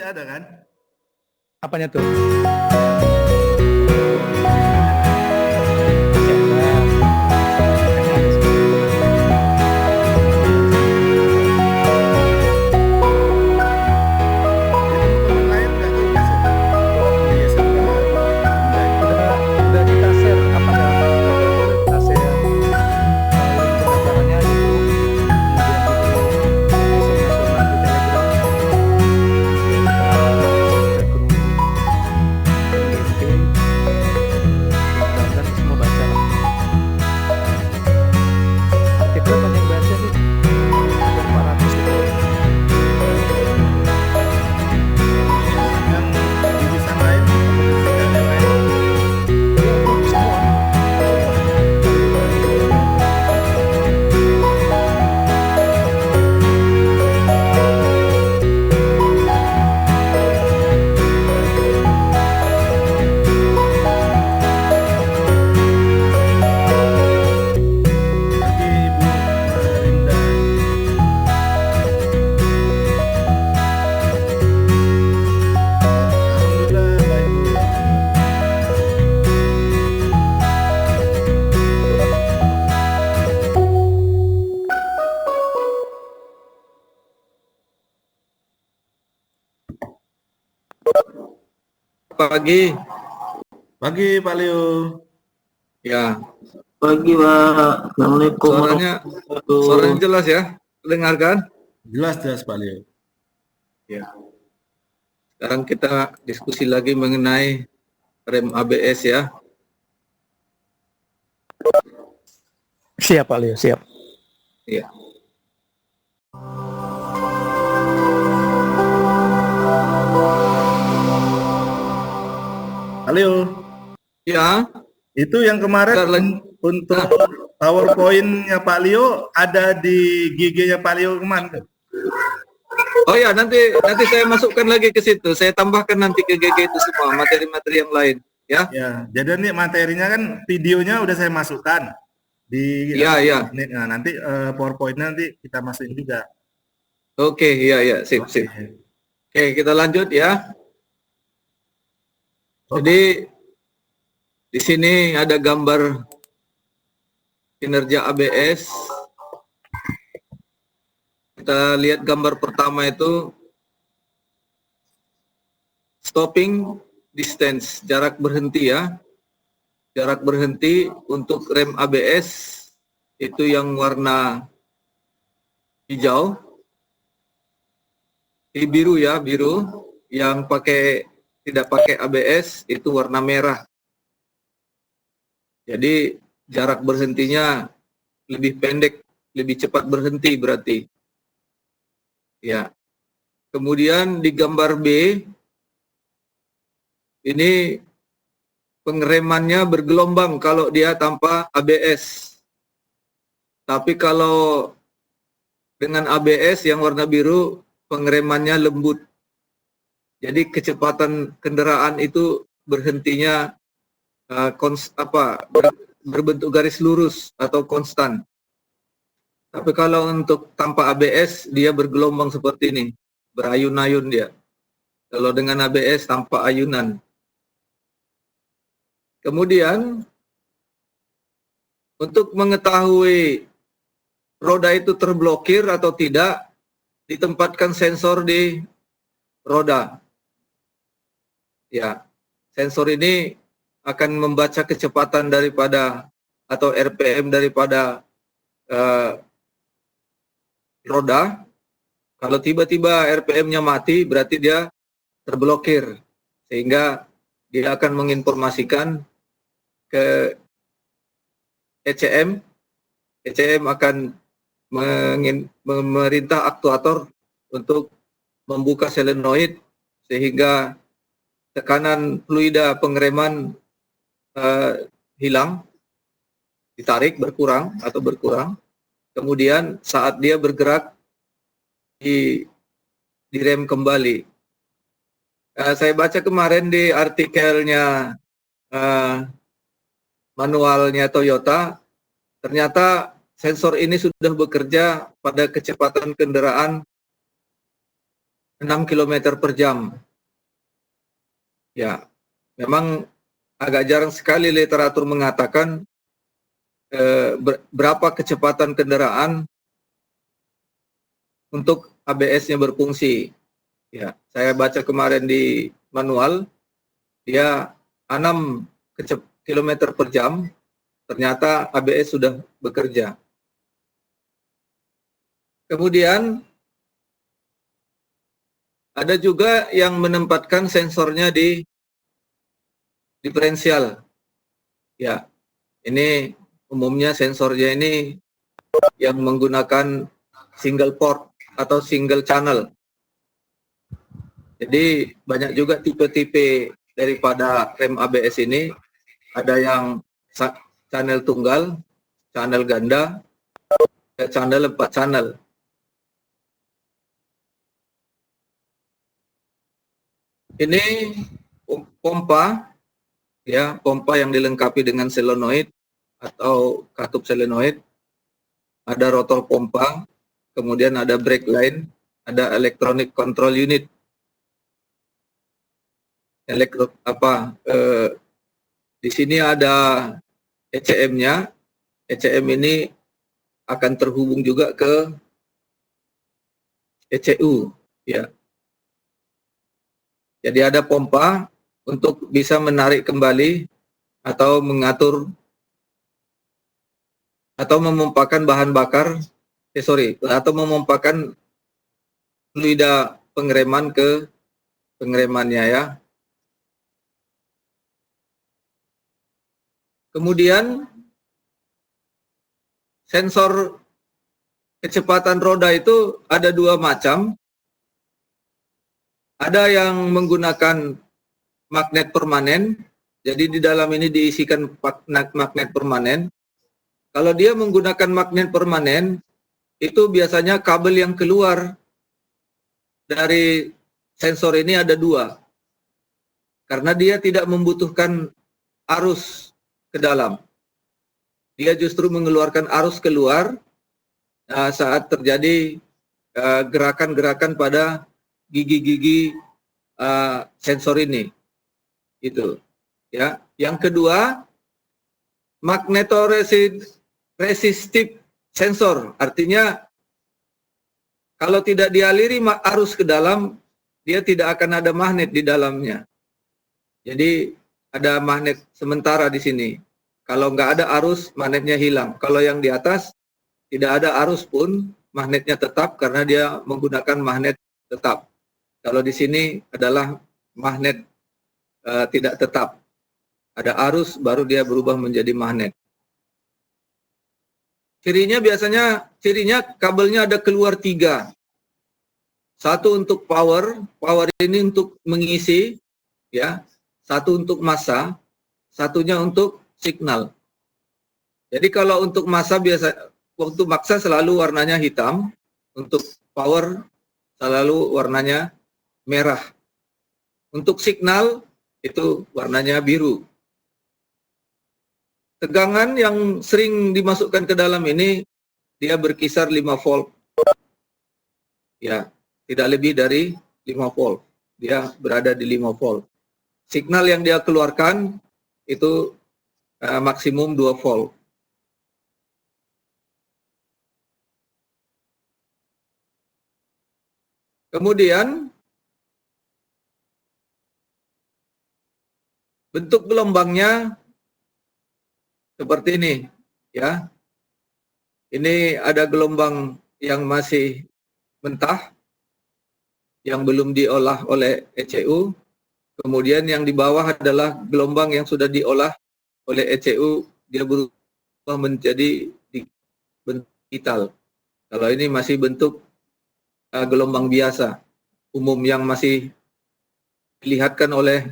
masih ada kan? Apanya tuh? Teman lain nggak tahu besok di SMK Udah kita share apa ya? Kita share link pendaftarannya di grup, kemudian di grup riset nasional di Telegram. Kita grup LinkedIn. Mudah-mudahan semua baca lah. Artikel banyak baca nih. Hampir 400 itu. yang jurusan lain, kompetisi dan lain. Semua. Pagi Ibu Rinda. Alhamdulillah baik Bu. Pagi, Pagi Pak Leo. ya. Pagi Pak, Assalamualaikum. Suaranya jelas ya, dengarkan. Jelas Pak Leo. Ya. Sekarang kita diskusi lagi mengenai rem ABS ya. Siap Pak Leo, siap. Ya. Pak Leo, Ya, itu yang kemarin Bentar lagi. untuk PowerPoint-nya Pak Leo ada di GG-nya Pak Leo kemarin kan? oh ya nanti saya masukkan lagi ke situ. Saya tambahkan nanti ke GG itu semua materi-materi yang lain, ya. Ya, jadi nih materinya kan videonya udah saya masukkan di Ya, ya. Nah, nanti PowerPoint-nya nanti kita masukin juga. Oke, ya, sip. Oke, kita lanjut ya. Jadi di sini ada gambar kinerja ABS. Kita lihat gambar pertama itu stopping distance, jarak berhenti ya. Jarak berhenti untuk rem ABS itu yang warna hijau. Ini biru ya, biru. Yang tidak pakai ABS itu warna merah. Jadi jarak berhentinya lebih pendek, lebih cepat berhenti berarti. Ya. Kemudian di gambar B ini pengeremannya bergelombang kalau dia tanpa ABS. Tapi kalau dengan ABS yang warna biru pengeremannya lembut. Jadi kecepatan kendaraan itu berhentinya berbentuk garis lurus atau konstan. Tapi kalau untuk tanpa ABS dia bergelombang seperti ini, berayun-ayun dia. Kalau dengan ABS tanpa ayunan. Kemudian untuk mengetahui roda itu terblokir atau tidak, ditempatkan sensor di roda. Ya, sensor ini akan membaca kecepatan daripada atau RPM daripada roda. Kalau tiba-tiba RPM-nya mati, berarti dia terblokir, sehingga dia akan menginformasikan ke ECM. ECM akan memerintah aktuator untuk membuka solenoid sehingga tekanan fluida pengereman hilang, ditarik, berkurang. Kemudian saat dia bergerak direm kembali. Saya baca kemarin di artikelnya manualnya Toyota, ternyata sensor ini sudah bekerja pada kecepatan kendaraan 6 km per jam. Ya, memang agak jarang sekali literatur mengatakan berapa kecepatan kendaraan untuk ABS-nya berfungsi. Ya, saya baca kemarin di manual, dia 6 km per jam, ternyata ABS sudah bekerja. Kemudian ada juga yang menempatkan sensornya di diferensial. Ya, ini umumnya sensornya ini yang menggunakan single port atau single channel. Jadi banyak juga tipe-tipe daripada rem ABS ini. Ada yang channel tunggal, channel ganda, channel 4 channel. Ini pompa, ya, pompa yang dilengkapi dengan solenoid atau katup solenoid. Ada rotor pompa, kemudian ada brake line, ada electronic control unit. Di sini ada ECM-nya. ECM ini akan terhubung juga ke ECU, ya. Jadi ada pompa untuk bisa menarik kembali atau mengatur atau memompakan bahan bakar, atau memompakan fluida pengereman ke pengeremannya, ya. Kemudian sensor kecepatan roda itu ada 2 macam. Ada yang menggunakan magnet permanen, jadi di dalam ini diisikan magnet permanen. Kalau dia menggunakan magnet permanen, itu biasanya kabel yang keluar dari sensor ini ada 2. Karena dia tidak membutuhkan arus ke dalam. Dia justru mengeluarkan arus keluar saat terjadi gerakan-gerakan pada gigi-gigi sensor ini. Itu, ya. Yang kedua, magnetoresistive sensor, artinya kalau tidak dialiri arus ke dalam, dia tidak akan ada magnet di dalamnya. Jadi ada magnet sementara di sini. Kalau nggak ada arus, magnetnya hilang. Kalau yang di atas tidak ada arus pun, magnetnya tetap karena dia menggunakan magnet tetap. Kalau di sini adalah magnet tidak tetap. Ada arus baru dia berubah menjadi magnet. Cirinya kabelnya ada keluar 3. Satu untuk power ini untuk mengisi, ya. Satu untuk massa, satunya untuk signal. Jadi kalau untuk massa untuk massa selalu warnanya hitam, untuk power selalu warnanya merah. Untuk signal itu warnanya biru. Tegangan yang sering dimasukkan ke dalam ini dia berkisar 5 volt. Ya, tidak lebih dari 5 volt. Dia berada di 5 volt. Signal yang dia keluarkan itu maksimum 2 volt. Kemudian bentuk gelombangnya seperti ini, ya. Ini ada gelombang yang masih mentah, yang belum diolah oleh ECU. Kemudian yang di bawah adalah gelombang yang sudah diolah oleh ECU, dia berubah menjadi bentuk digital. Kalau ini masih bentuk gelombang biasa, umum yang masih dilihatkan oleh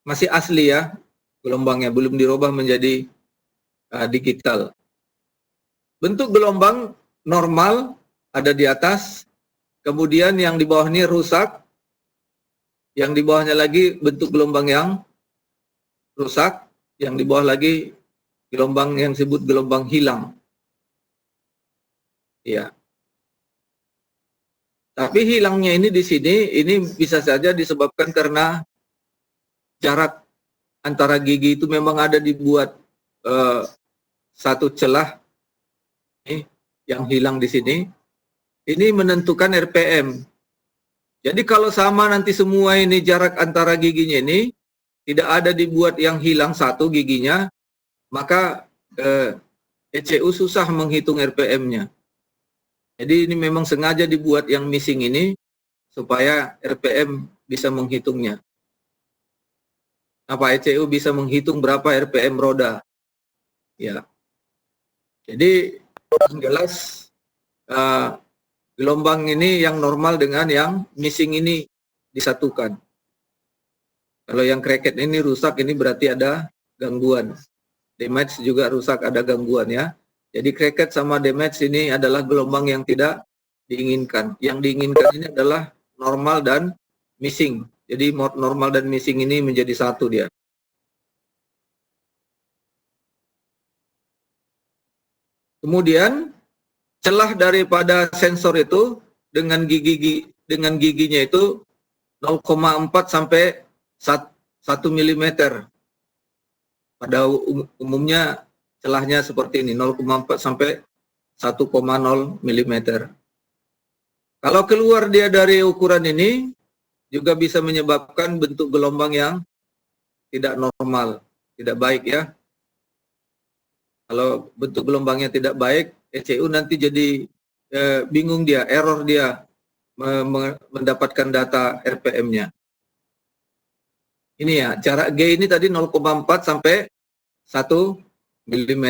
masih asli, ya, gelombangnya belum dirubah menjadi digital. Bentuk gelombang normal ada di atas, kemudian yang di bawah ini rusak, yang di bawahnya lagi bentuk gelombang yang rusak, yang di bawah lagi gelombang yang disebut gelombang hilang. Ya. Tapi hilangnya ini di sini, ini bisa saja disebabkan karena jarak antara gigi itu memang ada dibuat satu celah yang hilang di sini. Ini menentukan RPM. Jadi kalau sama nanti semua ini jarak antara giginya ini tidak ada dibuat yang hilang satu giginya, maka ECU susah menghitung RPM-nya. Jadi ini memang sengaja dibuat yang missing ini supaya RPM bisa menghitungnya. Apa ECU bisa menghitung berapa RPM roda? Ya. Jadi yang jelas gelombang ini yang normal dengan yang missing ini disatukan. Kalau yang cracked ini rusak, ini berarti ada gangguan. Damage juga rusak, ada gangguan ya. Jadi cracked sama damage ini adalah gelombang yang tidak diinginkan. Yang diinginkan ini adalah normal dan missing. Jadi normal dan missing ini menjadi satu dia. Kemudian celah daripada sensor itu dengan giginya itu 0,4 sampai 1 mm. Pada umumnya celahnya seperti ini, 0,4 sampai 1,0 mm. Kalau keluar dia dari ukuran ini, juga bisa menyebabkan bentuk gelombang yang tidak normal, tidak baik ya. Kalau bentuk gelombangnya tidak baik, ECU nanti jadi bingung dia, error dia mendapatkan data RPM-nya. Ini ya, jarak G ini tadi 0,4 sampai 1 mm.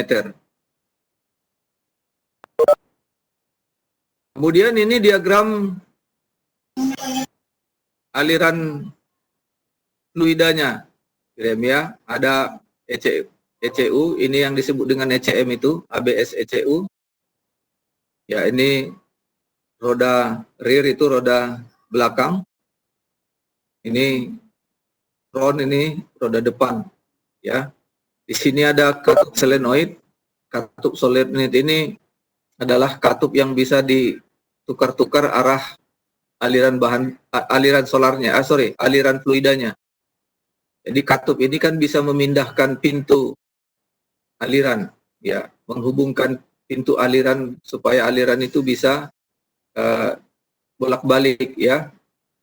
Kemudian ini diagram aliran fluidanya, ya. Ada ECU, ini yang disebut dengan ECM itu, ABS ECU. Ya, ini roda rear itu roda belakang. Ini front, ini roda depan, ya. Di sini ada katup solenoid. Katup solenoid ini adalah katup yang bisa ditukar-tukar arah aliran solarnya, aliran fluidanya. Jadi katup ini kan bisa memindahkan pintu aliran, ya, menghubungkan pintu aliran supaya aliran itu bisa bolak-balik, ya.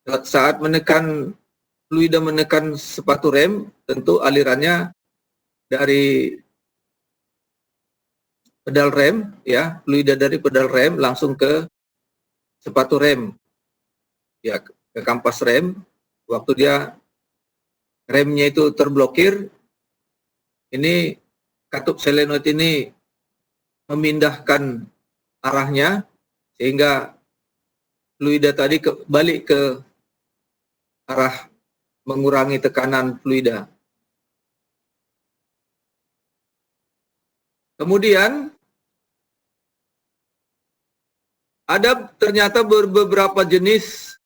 Saat fluida menekan sepatu rem, tentu alirannya dari pedal rem, ya, fluida dari pedal rem langsung ke sepatu rem, ya, ke kampas rem. Waktu dia remnya itu terblokir, ini katup solenoid ini memindahkan arahnya sehingga fluida tadi balik ke arah mengurangi tekanan fluida. Kemudian ada ternyata beberapa jenis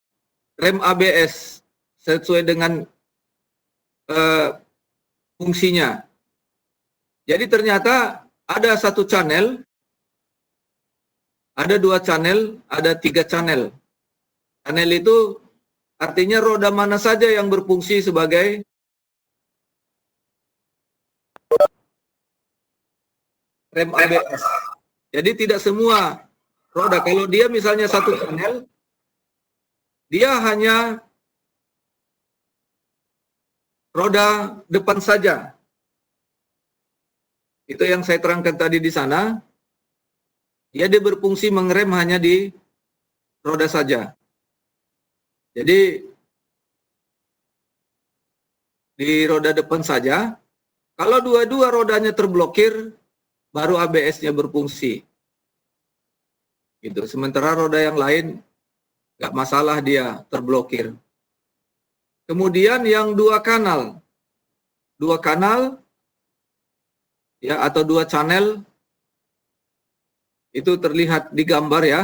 rem ABS sesuai dengan fungsinya. Jadi ternyata ada satu channel, ada 2 channel, ada 3 channel. Channel itu artinya roda mana saja yang berfungsi sebagai rem ABS. Jadi tidak semua roda, kalau dia misalnya satu channel, dia hanya roda depan saja. Itu yang saya terangkan tadi di sana. Dia berfungsi mengerem hanya di roda saja. Jadi di roda depan saja. Kalau dua-dua rodanya terblokir, baru ABS-nya berfungsi. Gitu. Sementara roda yang lain nggak masalah dia terblokir. Kemudian yang 2 kanal, ya, atau 2 channel itu terlihat di gambar ya.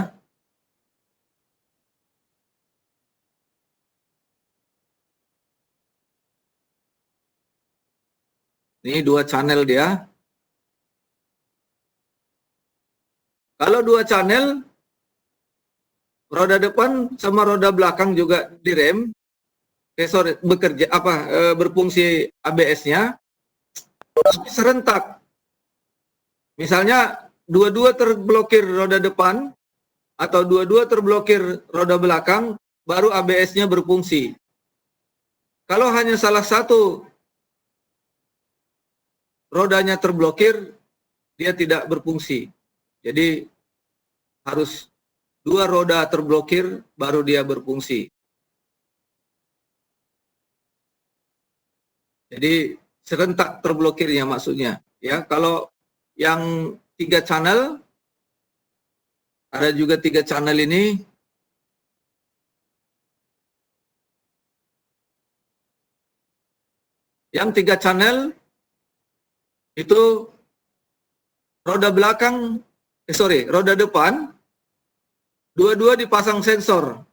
Ini 2 channel dia. Kalau 2 channel, roda depan sama roda belakang juga direm, berfungsi ABS-nya serentak. Misalnya dua-dua terblokir roda depan atau dua-dua terblokir roda belakang, baru ABS-nya berfungsi. Kalau hanya salah satu rodanya terblokir, dia tidak berfungsi. Jadi harus dua roda terblokir baru dia berfungsi. Jadi serentak terblokirnya maksudnya. Ya, kalau yang 3 channel, ada juga 3 channel ini. Yang 3 channel itu roda belakang, roda depan, dua-dua dipasang sensor.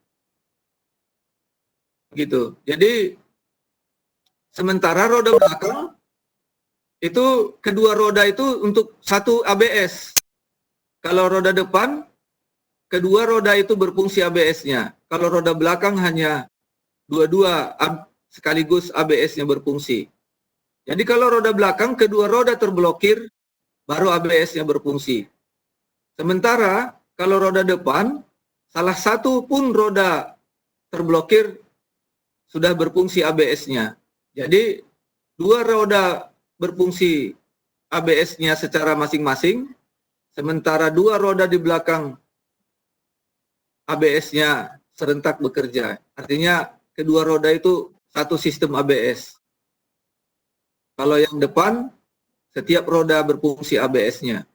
Gitu. Jadi sementara roda belakang itu kedua roda itu untuk satu ABS. Kalau roda depan, kedua roda itu berfungsi ABS-nya. Kalau roda belakang hanya dua-dua sekaligus ABS-nya berfungsi. Jadi kalau roda belakang, kedua roda terblokir, baru ABS-nya berfungsi. Sementara kalau roda depan, salah satu pun roda terblokir, sudah berfungsi ABS-nya. Jadi dua roda berfungsi ABS-nya secara masing-masing, sementara dua roda di belakang ABS-nya serentak bekerja. Artinya kedua roda itu satu sistem ABS. Kalau yang depan, setiap roda berfungsi ABS-nya.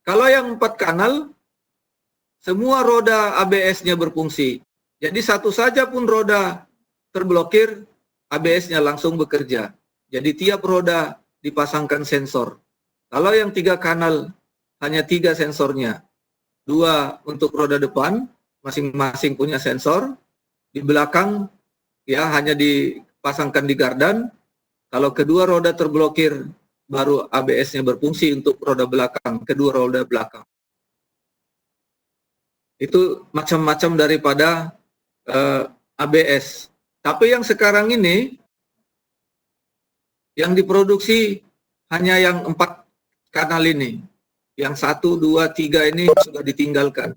Kalau yang 4 kanal, semua roda ABS-nya berfungsi. Jadi satu saja pun roda terblokir, ABS-nya langsung bekerja. Jadi tiap roda dipasangkan sensor. Kalau yang 3 kanal, hanya 3 sensornya. 2 untuk roda depan, masing-masing punya sensor. Di belakang, ya hanya dipasangkan di gardan. Kalau kedua roda terblokir, baru ABS-nya berfungsi untuk roda belakang, kedua roda belakang. Itu macam-macam daripada ABS. Tapi yang sekarang ini, yang diproduksi hanya yang 4 kanal ini. Yang 1, 2, 3 ini sudah ditinggalkan.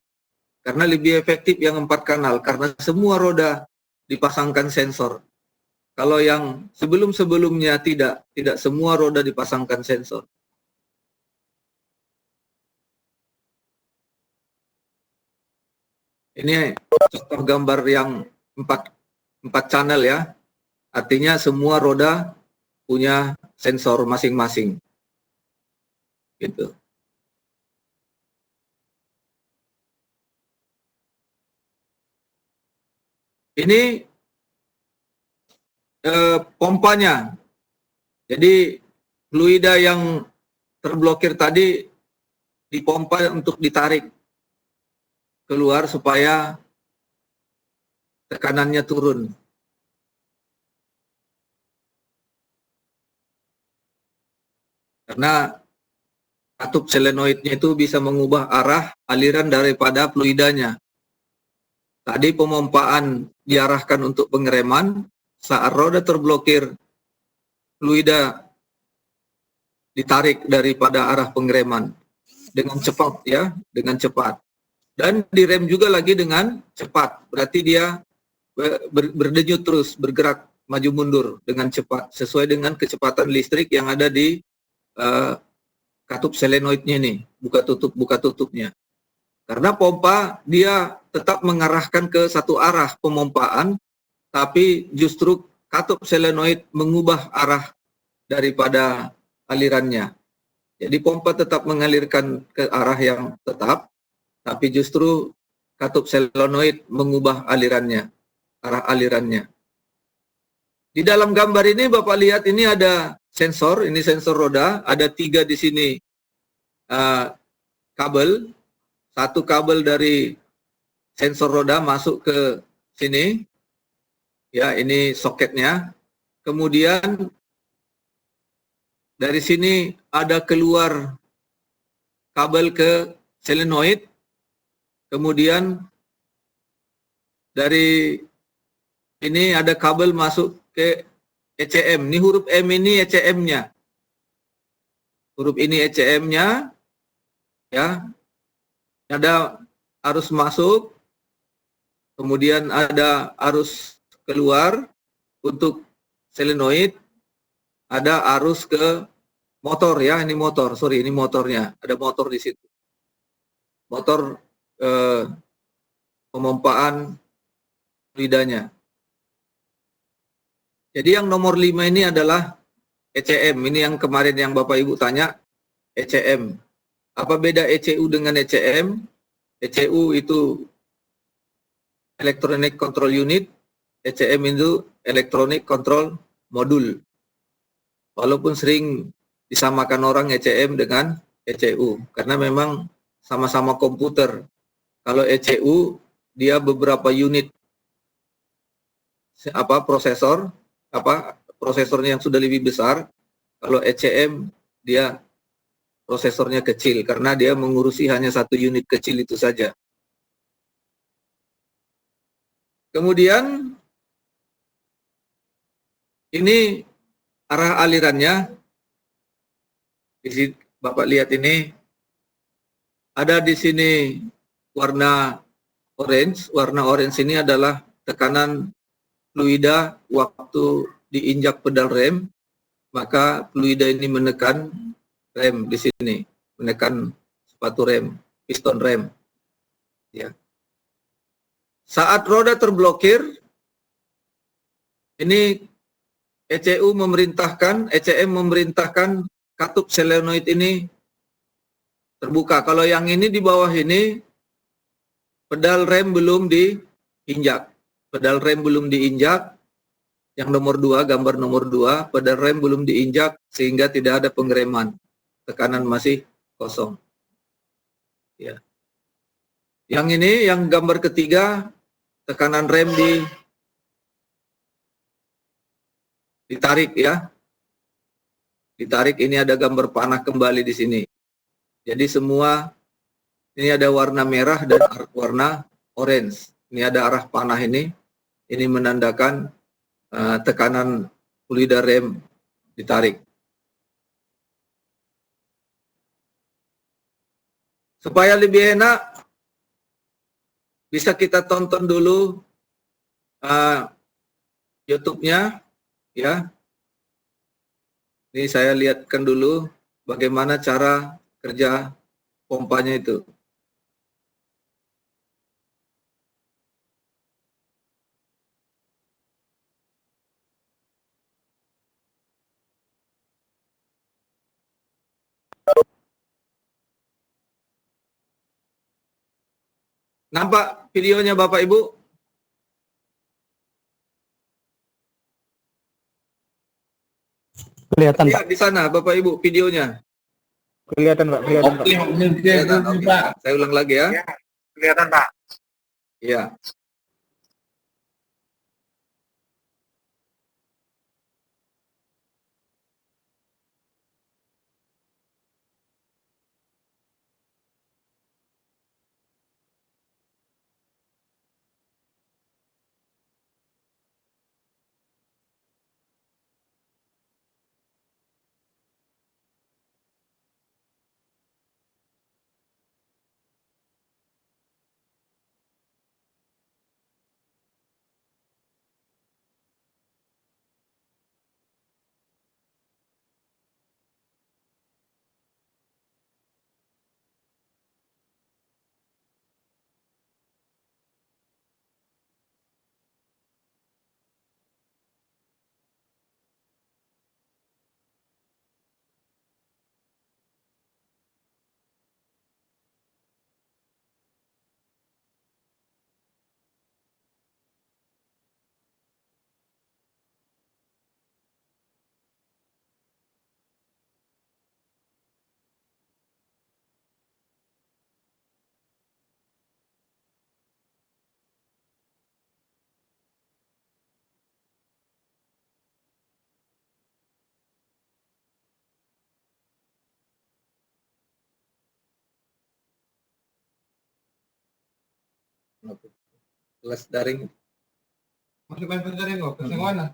Karena lebih efektif yang 4 kanal, karena semua roda dipasangkan sensor. Kalau yang sebelum-sebelumnya tidak semua roda dipasangkan sensor. Ini contoh gambar yang 4 channel ya. Artinya semua roda punya sensor masing-masing. Gitu. Ini pompanya. Jadi fluida yang terblokir tadi dipompa untuk ditarik keluar supaya tekanannya turun. Karena katup solenoidnya itu bisa mengubah arah aliran daripada fluidanya. Tadi pemompaan diarahkan untuk pengereman, saat roda terblokir, fluida ditarik daripada arah pengereman dengan cepat ya, dengan cepat. Dan direm juga lagi dengan cepat, berarti dia berdenyut terus, bergerak maju mundur dengan cepat, sesuai dengan kecepatan listrik yang ada di katup solenoidnya nih, buka tutupnya. Karena pompa dia tetap mengarahkan ke satu arah pemompaan, tapi justru katup solenoid mengubah arah daripada alirannya. Jadi pompa tetap mengalirkan ke arah yang tetap, tapi justru katup solenoid mengubah alirannya, arah alirannya. Di dalam gambar ini Bapak lihat ini ada sensor, ini sensor roda, ada 3 di sini kabel. Satu kabel dari sensor roda masuk ke sini. Ya, ini soketnya. Kemudian dari sini ada keluar kabel ke solenoid. Kemudian dari ini ada kabel masuk ke ECM. Ini huruf M ini ECM-nya. Huruf ini ECM-nya, ya. Ada arus masuk, kemudian ada arus keluar untuk solenoid, ada arus ke motor, ya. Ini motor, sorry, ini motornya. Ada motor di situ. Motor pemompaan fluidanya. Jadi yang nomor 5 ini adalah ECM. Ini yang kemarin yang Bapak Ibu tanya, ECM. Apa beda ECU dengan ECM? ECU itu Electronic Control Unit, ECM itu Electronic Control Module. Walaupun sering disamakan orang ECM dengan ECU, karena memang sama-sama komputer. Kalau ECU, dia beberapa unit prosesornya yang sudah lebih besar. Kalau ECM dia prosesornya kecil karena dia mengurusi hanya satu unit kecil itu saja. Kemudian ini arah alirannya. Di sini Bapak lihat ini ada di sini warna orange. Warna orange ini adalah tekanan fluida waktu diinjak pedal rem, maka fluida ini menekan rem di sini, menekan sepatu rem, piston rem. Ya. Saat roda terblokir, ini ECM memerintahkan katup solenoid ini terbuka. Kalau yang ini di bawah ini, pedal rem belum diinjak. Pedal rem belum diinjak, yang nomor 2, gambar nomor 2, pedal rem belum diinjak sehingga tidak ada pengereman. Tekanan masih kosong. Ya. Yang ini, yang gambar ketiga, tekanan rem ditarik, ya. Ditarik, ini ada gambar panah kembali di sini. Jadi semua, ini ada warna merah dan warna orange. Ini ada arah panah ini menandakan tekanan fluida rem ditarik. Supaya lebih enak, bisa kita tonton dulu YouTube-nya, ya. Ini saya lihatkan dulu bagaimana cara kerja pompanya itu. Nampak videonya Bapak Ibu? Kelihatan, Lihat Pak. di sana Bapak Ibu videonya. Kelihatan, Pak. Kelihatan, Pak. Kelihatan, oke. Saya ulang lagi, ya. Kelihatan, Pak. Ya. kelas daring. Masih main pencarian kok, yang mana?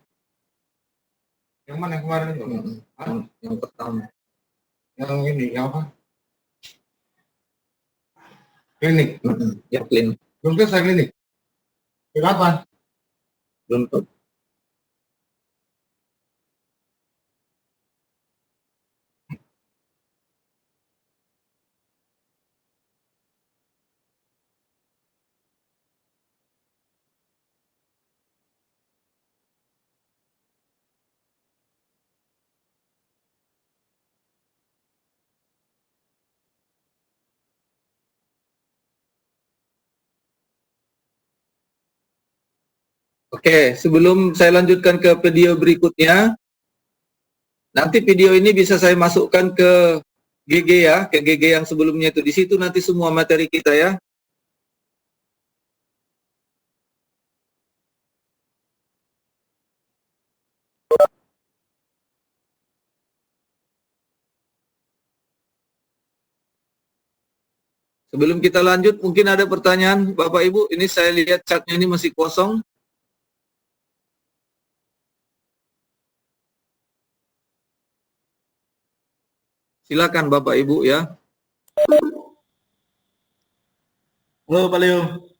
Yang mana yang kemarin itu? Yang pertama. Yang ini, yang apa? Klinik. Yang klinik. Belum selesai klinik. Kapan? Belum. Oke, sebelum saya lanjutkan ke video berikutnya, nanti video ini bisa saya masukkan ke GG ya, ke GG yang sebelumnya itu. Di situ nanti semua materi kita ya. Sebelum kita lanjut, mungkin ada pertanyaan Bapak Ibu. Ini saya lihat chatnya ini masih kosong. Silakan Bapak Ibu ya. Halo Pak Leo.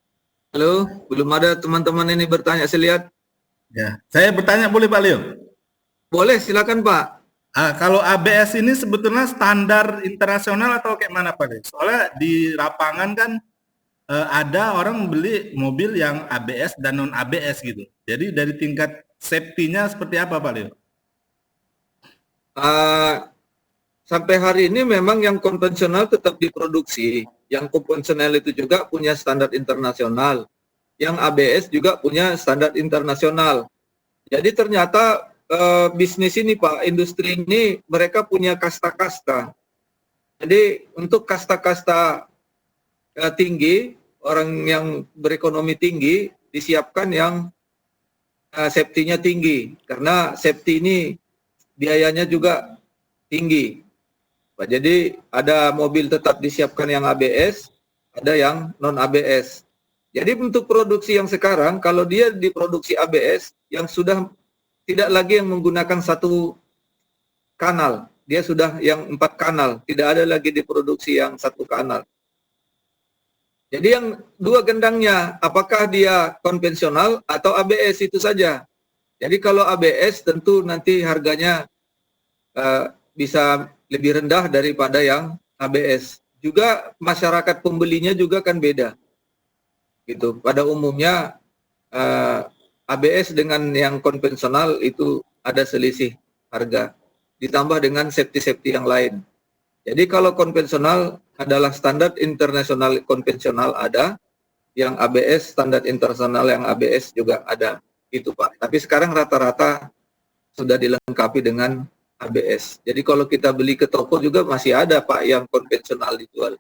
Halo, belum ada teman-teman ini bertanya, saya lihat. Ya, saya bertanya boleh Pak Leo? Boleh, silakan Pak. Kalau ABS ini sebetulnya standar internasional atau kayak mana Pak Leo? Soalnya di lapangan kan ada orang beli mobil yang ABS dan non ABS gitu. Jadi dari tingkat safety-nya seperti apa Pak Leo? Sampai hari ini memang yang konvensional tetap diproduksi. Yang konvensional itu juga punya standar internasional. Yang ABS juga punya standar internasional. Jadi ternyata bisnis ini Pak, industri ini mereka punya kasta-kasta. Jadi untuk kasta-kasta tinggi, orang yang berekonomi tinggi, disiapkan yang safety-nya tinggi. Karena safety ini biayanya juga tinggi. Jadi ada mobil tetap disiapkan yang ABS, ada yang non ABS. Jadi untuk produksi yang sekarang, kalau dia diproduksi ABS, yang sudah tidak lagi yang menggunakan satu kanal, dia sudah yang 4 kanal, tidak ada lagi diproduksi yang 1 kanal. Jadi yang 2 gendangnya, apakah dia konvensional atau ABS itu saja. Jadi kalau ABS tentu nanti harganya bisa lebih rendah daripada yang ABS. Juga masyarakat pembelinya juga kan beda. Gitu. Pada umumnya ABS dengan yang konvensional itu ada selisih harga. Ditambah dengan safety-safety yang lain. Jadi kalau konvensional adalah standar internasional konvensional ada, yang ABS standar internasional yang ABS juga ada. Itu Pak. Tapi sekarang rata-rata sudah dilengkapi dengan ABS. Jadi kalau kita beli ke toko juga masih ada Pak yang konvensional dijual.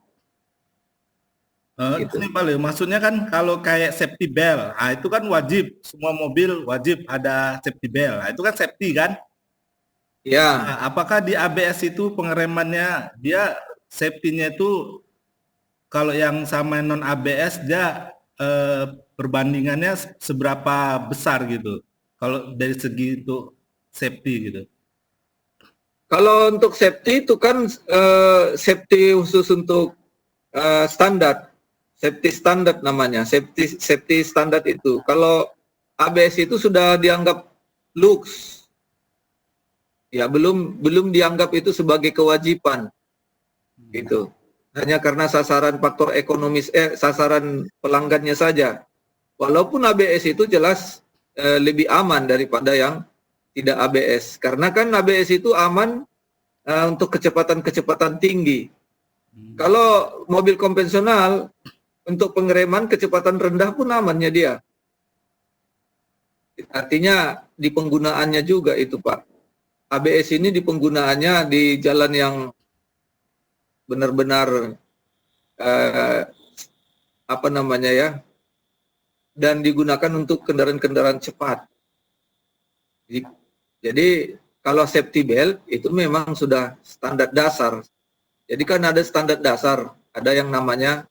Gitu. Ini Pak Leo, maksudnya kan kalau kayak safety belt, itu kan wajib, semua mobil wajib ada safety belt. Itu kan safety kan? Ya. Apakah di ABS itu pengeremannya dia safety-nya itu kalau yang sama non ABS dia perbandingannya seberapa besar gitu? Kalau dari segi itu safety gitu. Kalau untuk safety itu kan safety khusus untuk standar, safety standar namanya, safety standar itu. Kalau ABS itu sudah dianggap lux, ya belum dianggap itu sebagai kewajiban, gitu. Hanya karena sasaran faktor ekonomis, sasaran pelanggannya saja. Walaupun ABS itu jelas lebih aman daripada yang tidak ABS, karena kan ABS itu aman untuk kecepatan tinggi. Kalau mobil konvensional untuk pengereman kecepatan rendah pun amannya dia. Artinya di penggunaannya juga itu Pak. ABS ini di penggunaannya di jalan yang benar-benar apa namanya ya, dan digunakan untuk kendaraan-kendaraan cepat. Jadi kalau safety belt itu memang sudah standar dasar. Jadi kan ada standar dasar, ada yang namanya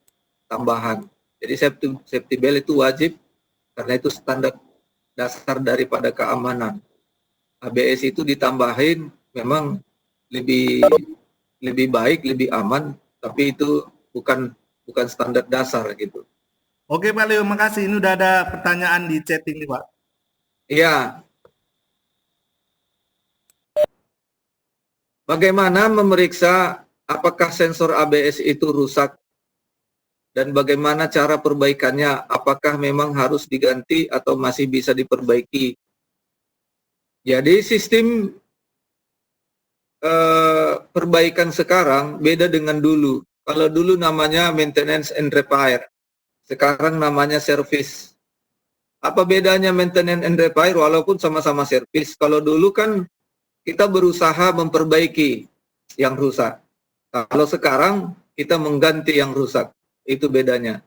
tambahan. Jadi safety belt itu wajib karena itu standar dasar daripada keamanan. ABS itu ditambahin memang lebih baik, lebih aman, tapi itu bukan standar dasar gitu. Oke Pak Leo, makasih. Ini udah ada pertanyaan di chatting nih Pak. Iya. Bagaimana memeriksa apakah sensor ABS itu rusak dan bagaimana cara perbaikannya? Apakah memang harus diganti atau masih bisa diperbaiki? Jadi sistem perbaikan sekarang beda dengan dulu. Kalau dulu namanya maintenance and repair, sekarang namanya service. Apa bedanya maintenance and repair walaupun sama-sama service? Kalau dulu kan kita berusaha memperbaiki yang rusak. Kalau sekarang kita mengganti yang rusak. Itu bedanya.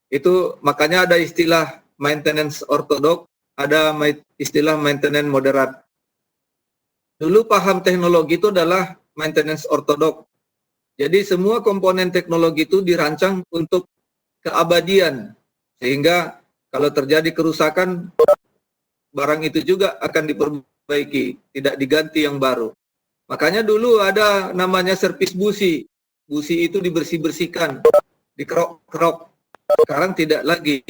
Itu makanya ada istilah maintenance ortodok, ada istilah maintenance moderat. Dulu paham teknologi itu adalah maintenance ortodok. Jadi semua komponen teknologi itu dirancang untuk keabadian. Sehingga kalau terjadi kerusakan, barang itu juga akan diperbaiki, tidak diganti yang baru. Makanya dulu ada namanya servis busi. Busi itu dibersih-bersihkan, dikerok-kerok. Sekarang tidak lagi.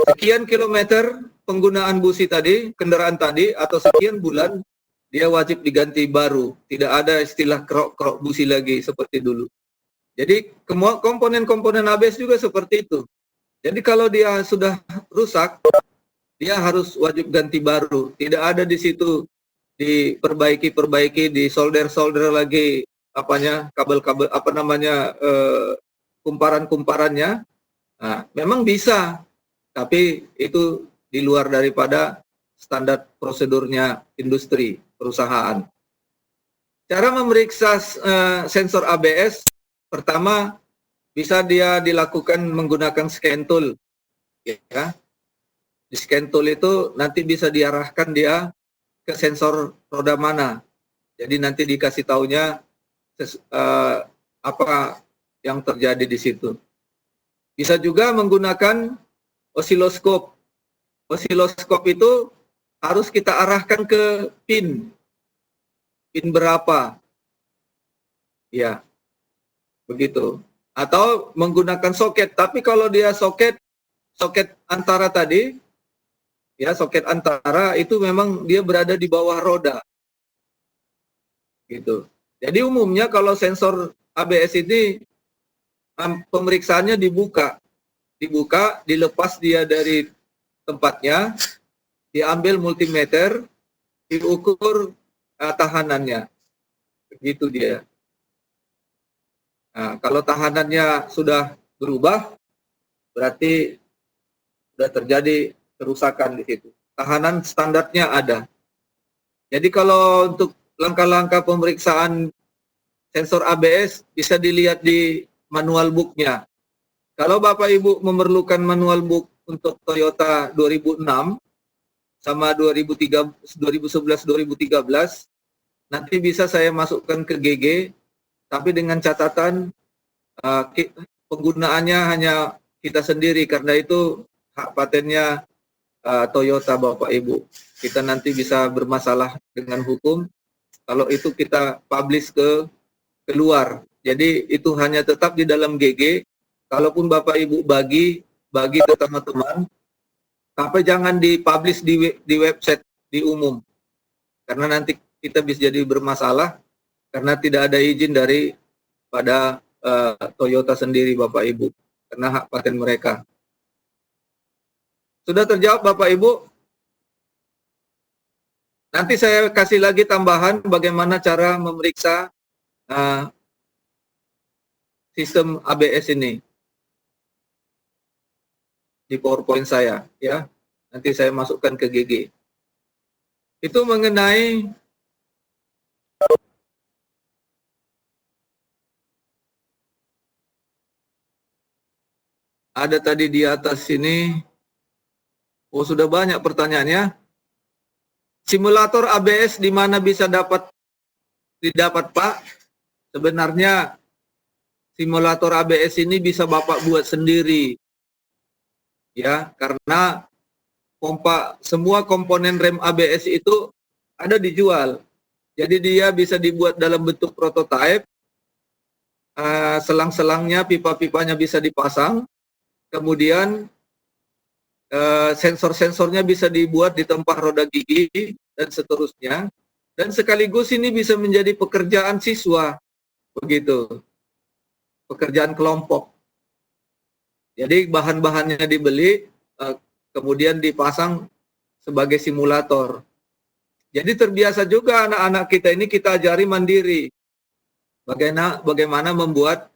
Sekian kilometer penggunaan busi tadi, kendaraan tadi, atau sekian bulan, dia wajib diganti baru. Tidak ada istilah kerok-kerok busi lagi seperti dulu. Jadi komponen-komponen ABS juga seperti itu. Jadi kalau dia sudah rusak, dia harus wajib ganti baru. Tidak ada di situ diperbaiki, di solder lagi kabel-kabel kumparan-kumparannya. Nah, memang bisa, tapi itu di luar daripada standar prosedurnya industri, perusahaan. Cara memeriksa sensor ABS, pertama bisa dia dilakukan menggunakan scan tool. Ya. Di scan tool itu nanti bisa diarahkan dia ke sensor roda mana. Jadi nanti dikasih taunya apa yang terjadi di situ. Bisa juga menggunakan osiloskop. Osiloskop itu harus kita arahkan ke pin berapa, ya, begitu. Atau menggunakan soket. Tapi kalau dia soket antara tadi, ya soket antara itu memang dia berada di bawah roda, gitu. Jadi umumnya kalau sensor ABS ini pemeriksaannya dibuka, dilepas dia dari tempatnya, diambil multimeter, diukur tahanannya, begitu dia. Nah, kalau tahanannya sudah berubah, berarti sudah terjadi kerusakan di situ. Tahanan standarnya ada. Jadi kalau untuk langkah-langkah pemeriksaan sensor ABS bisa dilihat di manual booknya. Kalau Bapak Ibu memerlukan manual book untuk Toyota 2006 sama 2011-2013, nanti bisa saya masukkan ke GG, tapi dengan catatan penggunaannya hanya kita sendiri, karena itu hak patennya Toyota Bapak Ibu. Kita nanti bisa bermasalah dengan hukum kalau itu kita publish ke keluar. Jadi itu hanya tetap di dalam GG. Kalaupun Bapak Ibu bagi ke teman-teman, tapi jangan dipublish di website di umum, karena nanti kita bisa jadi bermasalah karena tidak ada izin dari pada Toyota sendiri Bapak Ibu, karena hak paten mereka. Sudah terjawab Bapak Ibu? Nanti saya kasih lagi tambahan bagaimana cara memeriksa sistem ABS ini di PowerPoint saya, ya. Nanti saya masukkan ke GG. Itu mengenai ada tadi di atas sini. Oh, sudah banyak pertanyaannya. Simulator ABS di mana bisa didapat, Pak? Sebenarnya simulator ABS ini bisa Bapak buat sendiri. ya, karena semua komponen rem ABS itu ada dijual. Jadi dia bisa dibuat dalam bentuk prototipe, selang-selangnya, pipa-pipanya bisa dipasang, kemudian sensor-sensornya bisa dibuat di tempat roda gigi dan seterusnya, dan sekaligus ini bisa menjadi pekerjaan siswa, begitu, pekerjaan kelompok. Jadi bahan-bahannya dibeli, kemudian dipasang sebagai simulator. Jadi terbiasa juga anak-anak kita ini kita ajari mandiri bagaimana membuat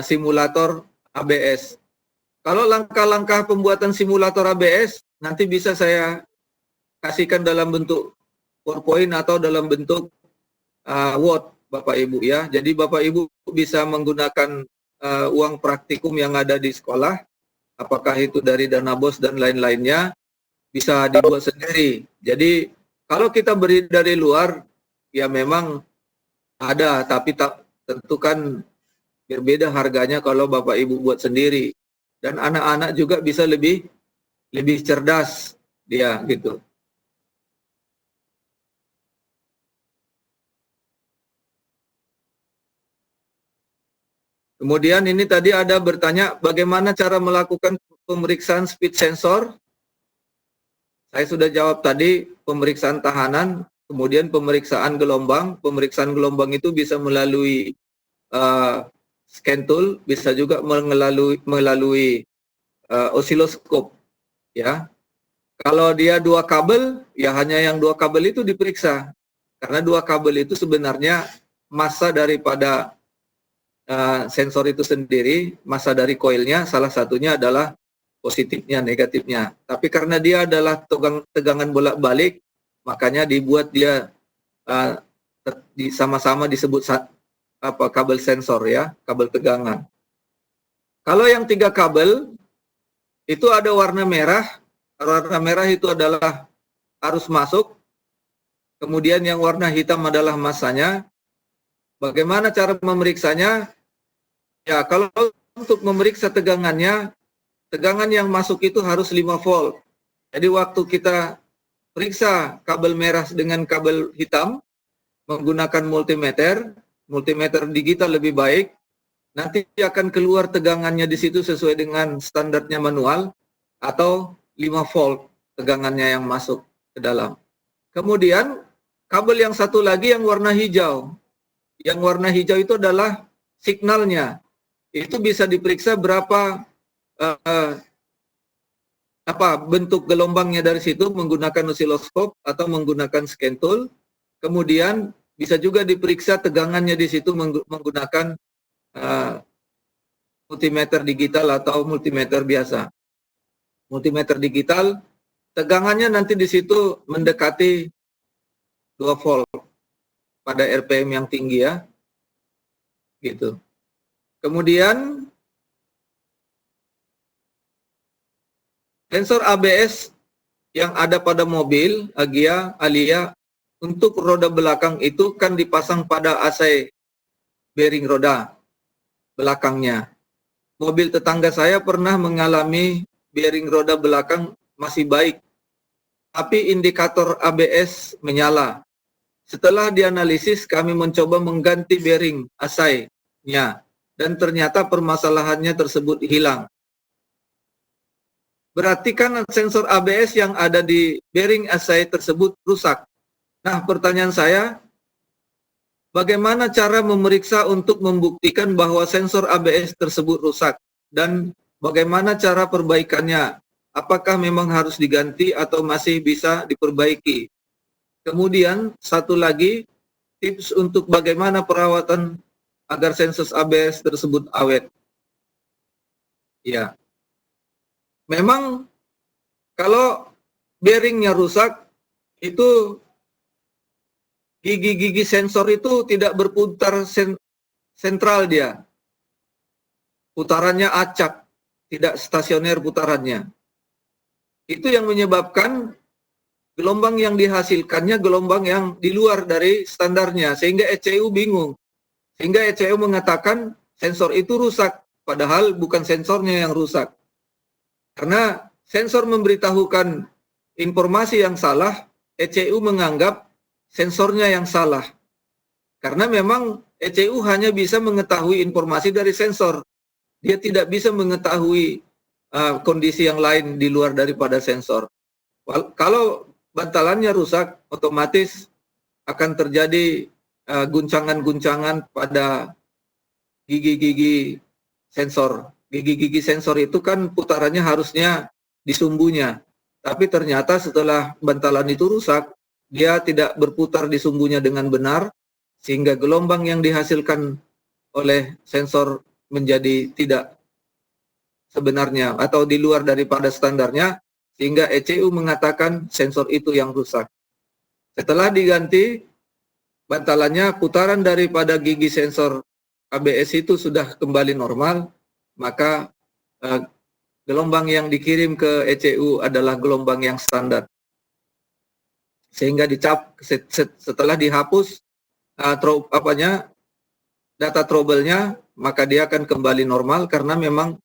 simulator ABS. Kalau langkah-langkah pembuatan simulator ABS nanti bisa saya kasihkan dalam bentuk PowerPoint atau dalam bentuk Word, Bapak Ibu ya. Jadi Bapak Ibu bisa menggunakan uang praktikum yang ada di sekolah, apakah itu dari dana BOS dan lain-lainnya, bisa dibuat sendiri. Jadi kalau kita beri dari luar, ya memang ada, tapi tentu kan berbeda harganya kalau Bapak Ibu buat sendiri. Dan anak-anak juga bisa lebih cerdas dia gitu. Kemudian ini tadi ada bertanya bagaimana cara melakukan pemeriksaan speed sensor. Saya sudah jawab tadi, pemeriksaan tahanan, kemudian pemeriksaan gelombang. Pemeriksaan gelombang itu bisa melalui scan tool, bisa juga melalui osiloskop. Ya, kalau dia 2 kabel, ya hanya yang 2 kabel itu diperiksa. Karena 2 kabel itu sebenarnya massa daripada sensor itu sendiri, massa dari koilnya salah satunya adalah positifnya, negatifnya. Tapi karena dia adalah tegangan bolak-balik, makanya dibuat dia sama-sama disebut kabel sensor ya, kabel tegangan. Kalau yang 3 kabel itu ada warna merah. Warna merah itu adalah arus masuk. Kemudian yang warna hitam adalah massanya. Bagaimana cara memeriksanya? Ya, kalau untuk memeriksa tegangannya, tegangan yang masuk itu harus 5 volt. Jadi waktu kita periksa kabel merah dengan kabel hitam menggunakan multimeter digital lebih baik, nanti akan keluar tegangannya di situ sesuai dengan standarnya manual atau 5 volt tegangannya yang masuk ke dalam. Kemudian kabel yang satu lagi yang warna hijau. Yang warna hijau itu adalah signalnya. Itu bisa diperiksa berapa bentuk gelombangnya dari situ menggunakan osiloskop atau menggunakan scan tool. Kemudian bisa juga diperiksa tegangannya di situ menggunakan multimeter digital atau multimeter biasa. Multimeter digital, tegangannya nanti di situ mendekati 2 volt pada RPM yang tinggi ya. Gitu. Kemudian sensor ABS yang ada pada mobil Alia untuk roda belakang itu kan dipasang pada AC bearing roda belakangnya. Mobil tetangga saya pernah mengalami bearing roda belakang masih baik, tapi indikator ABS menyala. Setelah dianalisis, kami mencoba mengganti bearing AC-nya, dan ternyata permasalahannya tersebut hilang. Berarti kan sensor ABS yang ada di bearing AC tersebut rusak. Nah, pertanyaan saya, bagaimana cara memeriksa untuk membuktikan bahwa sensor ABS tersebut rusak? Dan bagaimana cara perbaikannya? Apakah memang harus diganti atau masih bisa diperbaiki? Kemudian, satu lagi, tips untuk bagaimana perawatan agar sensor ABS tersebut awet. Ya, memang kalau bearingnya rusak, itu gigi-gigi sensor itu tidak berputar sentral dia. Putarannya acak, tidak stasioner putarannya. Itu yang menyebabkan gelombang yang dihasilkannya gelombang yang di luar dari standarnya, sehingga ECU bingung. Sehingga ECU mengatakan sensor itu rusak, padahal bukan sensornya yang rusak. Karena sensor memberitahukan informasi yang salah, ECU menganggap sensornya yang salah. Karena memang ECU hanya bisa mengetahui informasi dari sensor. Dia tidak bisa mengetahui kondisi yang lain di luar daripada sensor. Kalau bantalannya rusak, otomatis akan terjadi guncangan-guncangan pada gigi-gigi sensor. Gigi-gigi sensor itu kan putarannya harusnya di sumbunya. Tapi ternyata setelah bantalan itu rusak, dia tidak berputar di sumbunya dengan benar, sehingga gelombang yang dihasilkan oleh sensor menjadi tidak sebenarnya atau di luar daripada standarnya, sehingga ECU mengatakan sensor itu yang rusak. Setelah diganti bantalannya, putaran daripada gigi sensor ABS itu sudah kembali normal, maka gelombang yang dikirim ke ECU adalah gelombang yang standar. Sehingga setelah dihapus data trouble-nya, maka dia akan kembali normal karena memang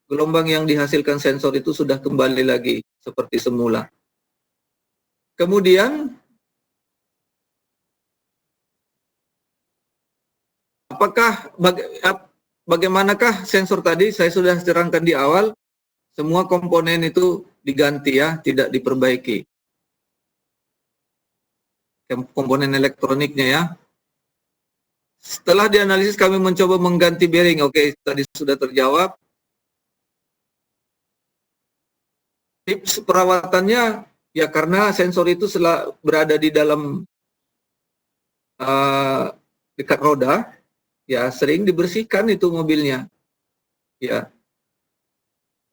gelombang yang dihasilkan sensor itu sudah kembali lagi seperti semula. Kemudian, bagaimanakah sensor tadi? Saya sudah terangkan di awal, semua komponen itu diganti ya, tidak diperbaiki. Komponen elektroniknya ya. Setelah dianalisis kami mencoba mengganti bearing. Oke, tadi sudah terjawab. Tips perawatannya ya karena sensor itu berada di dalam dekat roda, ya sering dibersihkan itu mobilnya. Ya.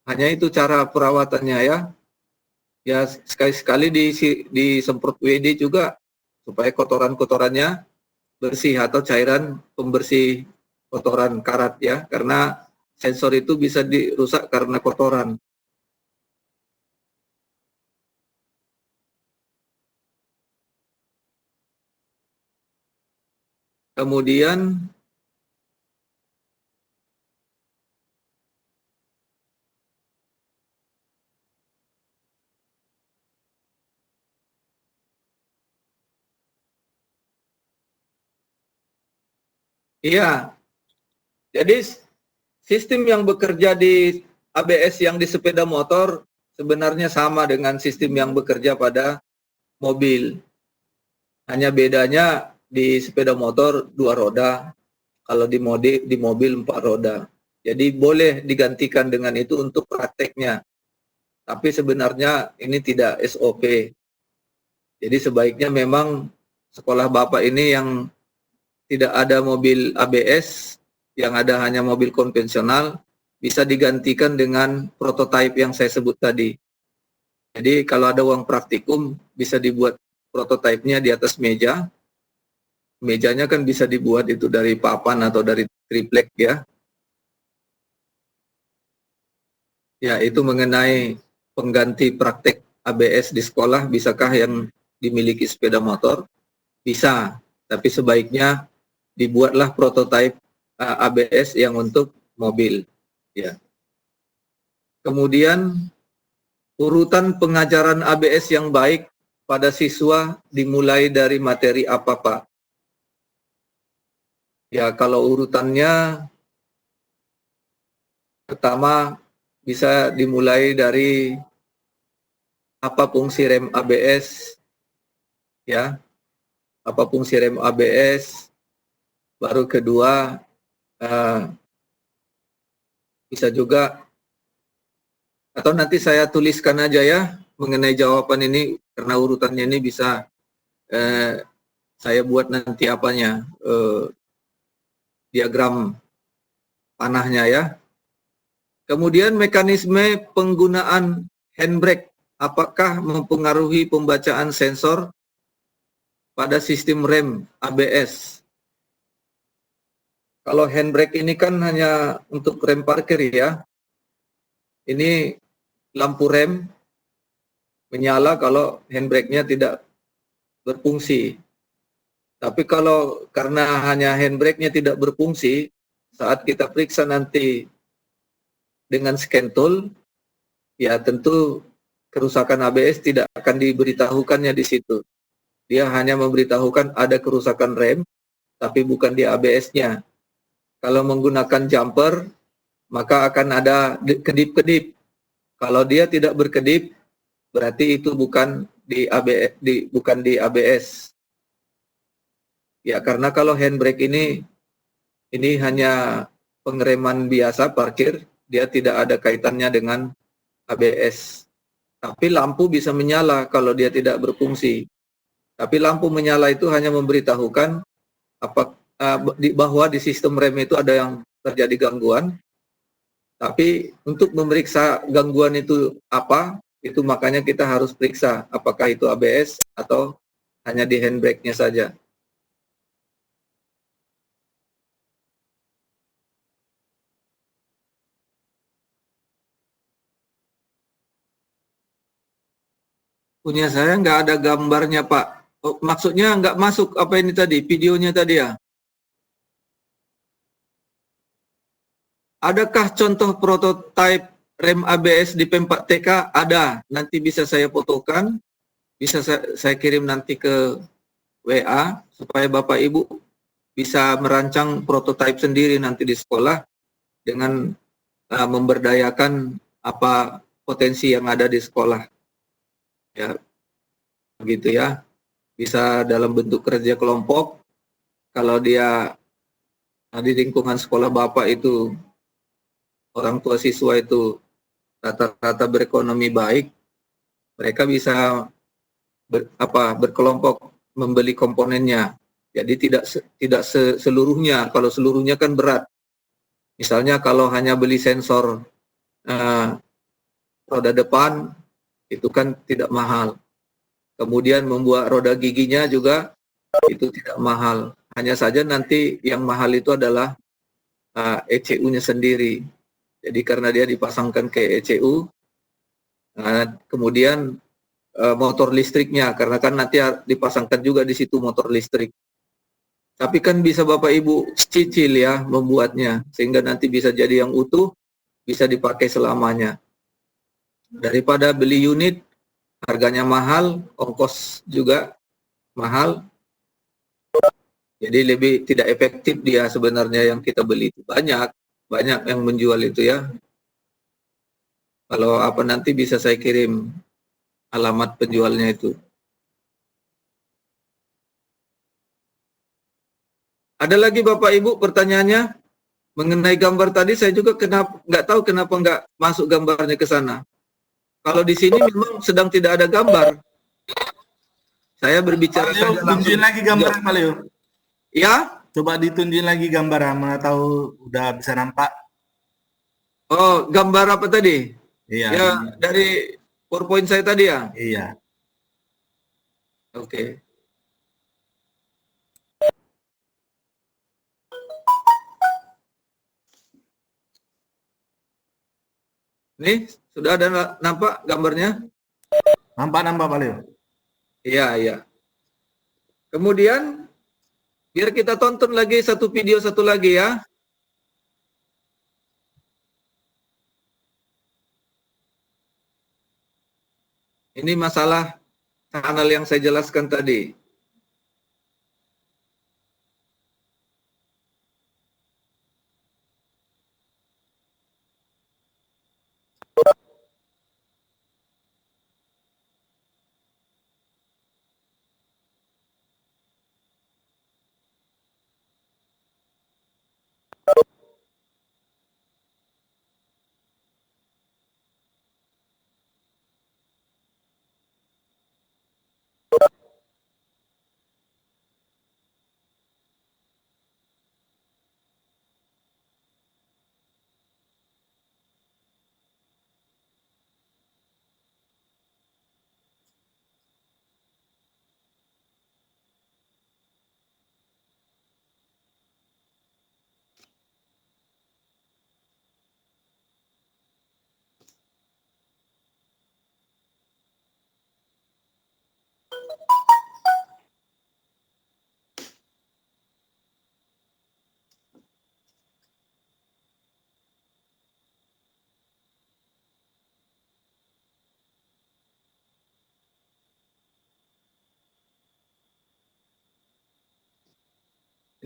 Hanya itu cara perawatannya ya. Ya sekali-sekali disemprot WD juga supaya kotoran-kotorannya bersih atau cairan pembersih kotoran karat ya, karena sensor itu bisa dirusak karena kotoran. Kemudian iya, jadi sistem yang bekerja di ABS yang di sepeda motor sebenarnya sama dengan sistem yang bekerja pada mobil. Hanya bedanya di sepeda motor 2 roda, kalau di mobil 4 roda. Jadi boleh digantikan dengan itu untuk prakteknya. Tapi sebenarnya ini tidak SOP. Jadi sebaiknya memang sekolah Bapak ini yang tidak ada mobil ABS, yang ada hanya mobil konvensional, bisa digantikan dengan prototipe yang saya sebut tadi. Jadi kalau ada uang praktikum, bisa dibuat prototipenya di atas meja. Mejanya kan bisa dibuat itu dari papan atau dari triplek ya. Ya, itu mengenai pengganti praktek ABS di sekolah, bisakah yang dimiliki sepeda motor? Bisa, tapi sebaiknya dibuatlah prototipe ABS yang untuk mobil. Ya. Kemudian urutan pengajaran ABS yang baik pada siswa dimulai dari materi apa, Pak? Ya, kalau urutannya pertama bisa dimulai dari apa fungsi rem ABS, ya, apa fungsi rem ABS. Baru kedua, bisa juga, atau nanti saya tuliskan aja ya mengenai jawaban ini, karena urutannya ini bisa saya buat nanti apanya, diagram panahnya ya. Kemudian mekanisme penggunaan handbrake, apakah mempengaruhi pembacaan sensor pada sistem rem ABS? Kalau handbrake ini kan hanya untuk rem parkir ya. Ini lampu rem menyala kalau handbrake-nya tidak berfungsi. Tapi kalau karena hanya handbrake-nya tidak berfungsi, saat kita periksa nanti dengan scan tool, ya tentu kerusakan ABS tidak akan diberitahukannya di situ. Dia hanya memberitahukan ada kerusakan rem, tapi bukan di ABS-nya. Kalau menggunakan jumper, maka akan ada kedip-kedip. Kalau dia tidak berkedip, berarti itu bukan di ABS. Ya, karena kalau handbrake ini hanya pengereman biasa parkir, dia tidak ada kaitannya dengan ABS. Tapi lampu bisa menyala kalau dia tidak berfungsi. Tapi lampu menyala itu hanya memberitahukan bahwa di sistem rem itu ada yang terjadi gangguan. Tapi untuk memeriksa gangguan itu apa, itu makanya kita harus periksa apakah itu ABS atau hanya di handbrake-nya saja. Punya saya nggak ada gambarnya, Pak. Oh, maksudnya nggak masuk apa ini tadi, videonya tadi ya? Adakah contoh prototipe rem ABS di P4TK? Ada. Nanti bisa saya fotokan, bisa saya kirim nanti ke WA supaya Bapak Ibu bisa merancang prototipe sendiri nanti di sekolah dengan memberdayakan apa potensi yang ada di sekolah. Ya, begitu ya. Bisa dalam bentuk kerja kelompok. Kalau dia di lingkungan sekolah Bapak itu orang tua siswa itu rata-rata berekonomi baik, mereka bisa berkelompok membeli komponennya. Jadi tidak seluruhnya. Kalau seluruhnya kan berat. Misalnya kalau hanya beli sensor roda depan itu kan tidak mahal. Kemudian membuat roda giginya juga itu tidak mahal. Hanya saja nanti yang mahal itu adalah ECU-nya sendiri. Jadi karena dia dipasangkan ke ECU, kemudian motor listriknya, karena kan nanti dipasangkan juga di situ motor listrik. Tapi kan bisa Bapak Ibu cicil ya membuatnya, sehingga nanti bisa jadi yang utuh, bisa dipakai selamanya. Daripada beli unit, harganya mahal, ongkos juga mahal, jadi lebih tidak efektif dia sebenarnya yang kita beli itu. Banyak yang menjual itu ya. Kalau apa nanti bisa saya kirim alamat penjualnya itu. Ada lagi Bapak Ibu pertanyaannya mengenai gambar tadi, saya juga nggak tahu kenapa nggak masuk gambarnya ke sana. Kalau di sini memang sedang tidak ada gambar. Saya berbicara saja langsung. Tunjukin lagi gambarnya Pak Leo. Ya? Coba ditunjukin lagi gambar, mana tahu udah bisa nampak. Oh, gambar apa tadi? Iya. Ya, dari PowerPoint saya tadi ya? Iya. Oke. Nih, sudah ada nampak gambarnya? Nampak Pak Leo. Iya, iya. Kemudian, biar kita tonton lagi satu video satu lagi ya. Ini masalah kanal yang saya jelaskan tadi.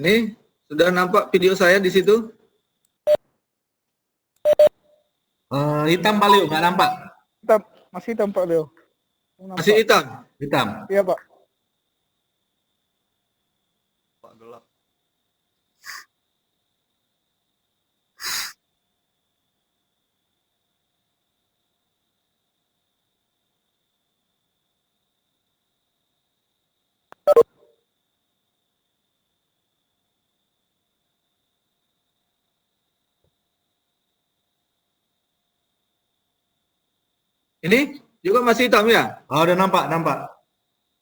Ini sudah nampak video saya di situ? Hitam Pak Leo, nggak nampak. Hitam, masih hitam Pak Leo. Nampak. Masih hitam? Hitam. Iya Pak. Ini juga masih hitam ya? Oh, udah nampak, nampak.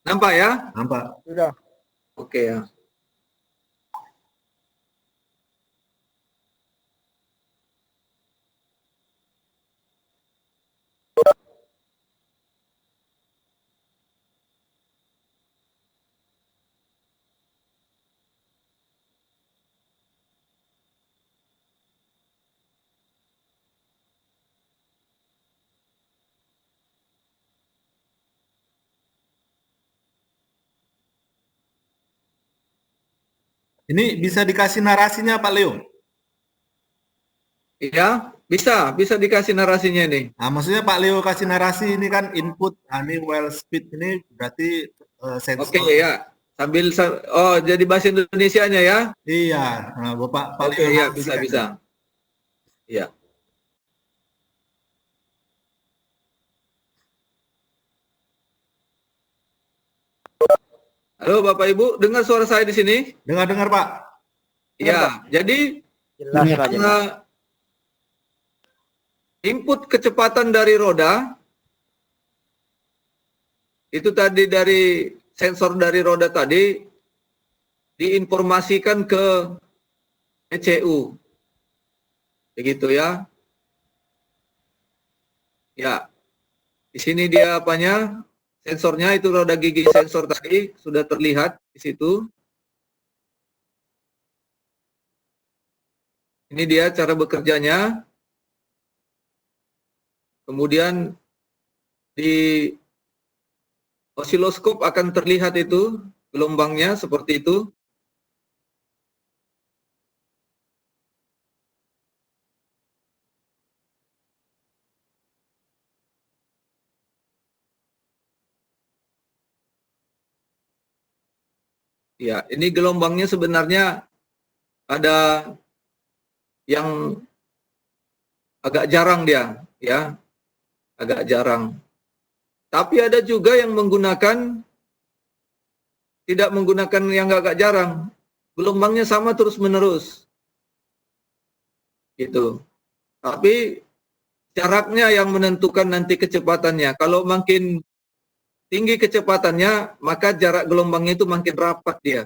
Nampak ya? Nampak. Sudah. Oke ya. Ini bisa dikasih narasinya Pak Leo. Iya, bisa dikasih narasinya ini. Nah, maksudnya Pak Leo kasih narasi ini kan input, ini well speed ini berarti sensor. Oke ya. Oh, jadi bahasa Indonesianya ya? Iya, nah, Bapak Pak Oke Leo ya, narasikan. bisa. Iya. Halo Bapak Ibu, dengar suara saya di sini? Dengar-dengar Pak. Iya, jadi Jelas Pak. input kecepatan dari roda itu tadi dari sensor dari roda tadi diinformasikan ke ECU. Begitu ya. Ya. Di sini dia apanya? Sensornya itu roda gigi sensor tadi sudah terlihat di situ. Ini dia cara bekerjanya. Kemudian di osiloskop akan terlihat itu gelombangnya seperti itu. Ya, ini gelombangnya sebenarnya ada yang agak jarang dia, ya, agak jarang. Tapi ada juga yang tidak menggunakan yang agak jarang. Gelombangnya sama terus-menerus. Gitu. Tapi jaraknya yang menentukan nanti kecepatannya. Kalau makin tinggi kecepatannya, maka jarak gelombangnya itu makin rapat dia.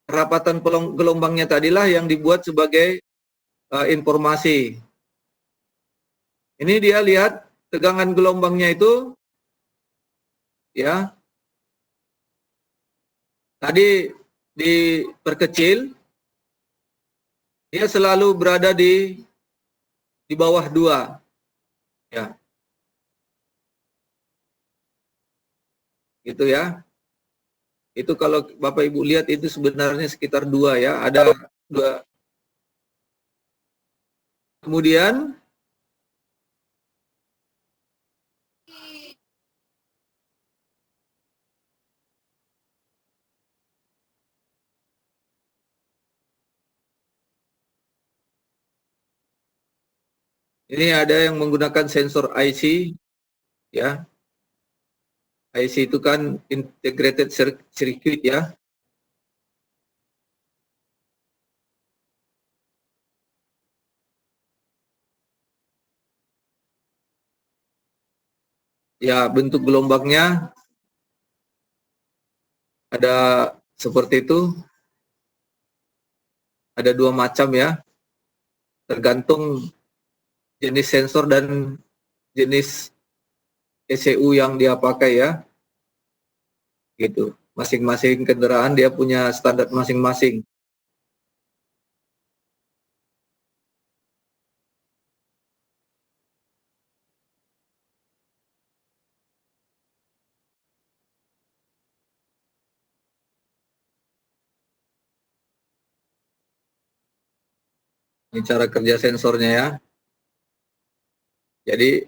Kerapatan gelombangnya tadilah yang dibuat sebagai informasi. Ini dia lihat tegangan gelombangnya itu, ya. Tadi diperkecil, dia selalu berada di bawah 2. Ya. Gitu ya. Itu kalau Bapak Ibu lihat itu sebenarnya sekitar 2 ya, ada 2. Kemudian ini ada yang menggunakan sensor IC, ya. IC itu kan integrated circuit ya. Ya, bentuk gelombangnya ada seperti itu. Ada 2 macam ya. Tergantung jenis sensor dan jenis ECU yang dia pakai ya. Gitu. Masing-masing kendaraan dia punya standar masing-masing. Ini cara kerja sensornya ya. Jadi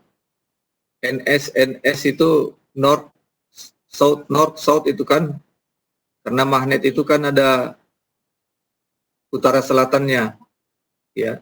NS itu north south itu kan, karena magnet itu kan ada utara selatannya ya.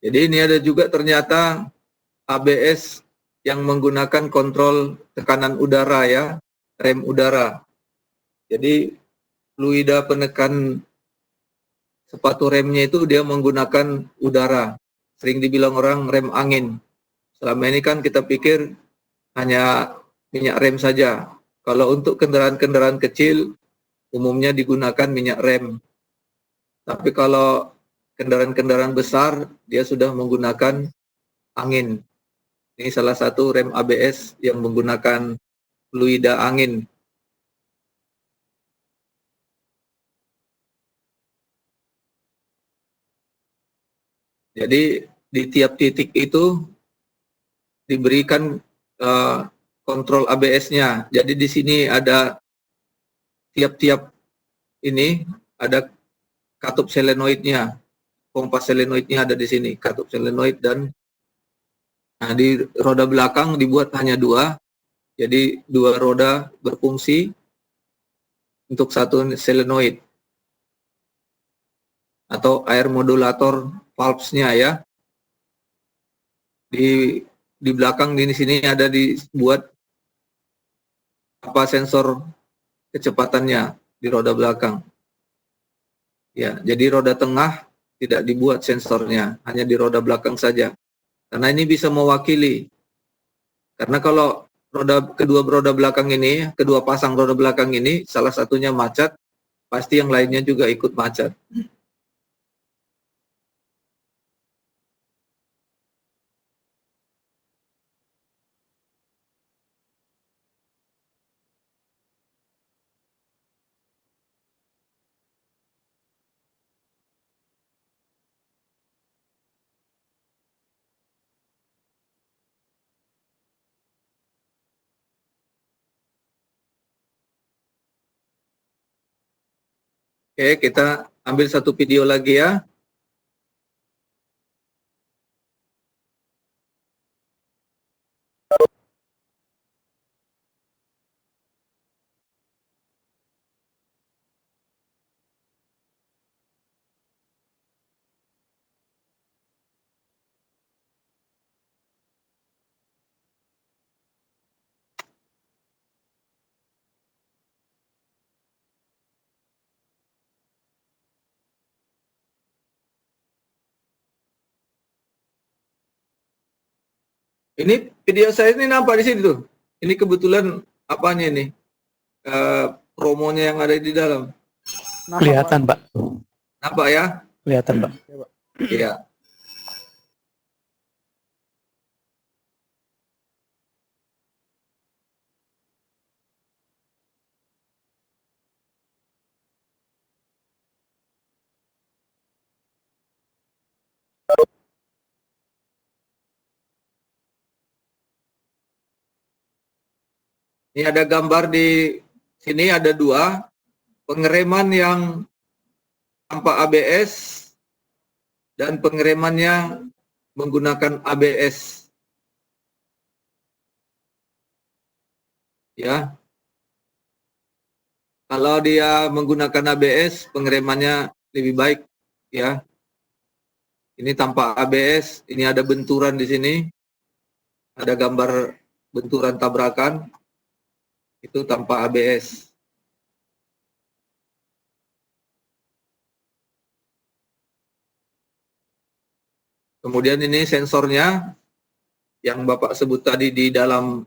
Jadi ini ada juga ternyata ABS yang menggunakan kontrol tekanan udara ya, rem udara. Jadi fluida penekan sepatu remnya itu dia menggunakan udara. Sering dibilang orang rem angin. Selama ini kan kita pikir hanya minyak rem saja. Kalau untuk kendaraan-kendaraan kecil umumnya digunakan minyak rem. Tapi kalau kendaraan-kendaraan besar dia sudah menggunakan angin. Ini salah satu rem ABS yang menggunakan fluida angin. Jadi di tiap titik itu diberikan kontrol ABS-nya. Jadi di sini ada tiap-tiap ini ada katup solenoidnya. Pompa solenoidnya ada di sini, katup solenoid, dan nah, di roda belakang dibuat hanya dua. Jadi dua roda berfungsi untuk satu solenoid atau air modulator valves-nya ya. Di belakang di sini ada dibuat apa sensor kecepatannya di roda belakang. Ya, jadi roda tengah tidak dibuat sensornya, hanya di roda belakang saja. Karena ini bisa mewakili. Karena kalau kedua roda belakang ini, kedua pasang roda belakang ini, salah satunya macet, pasti yang lainnya juga ikut macet. Oke, kita ambil satu video lagi ya. Ini video saya ini nampak di sini tuh. Ini kebetulan apanya ini? Promonya yang ada di dalam. Kelihatan, Pak. Nampak ya? Kelihatan, Pak. Iya. Ini ada gambar di sini, ada dua pengereman yang tanpa ABS dan pengeremannya menggunakan ABS. Ya. Kalau dia menggunakan ABS, pengeremannya lebih baik ya. Ini tanpa ABS, ini ada benturan di sini. Ada gambar benturan tabrakan. Itu tanpa ABS. Kemudian ini sensornya yang Bapak sebut tadi di dalam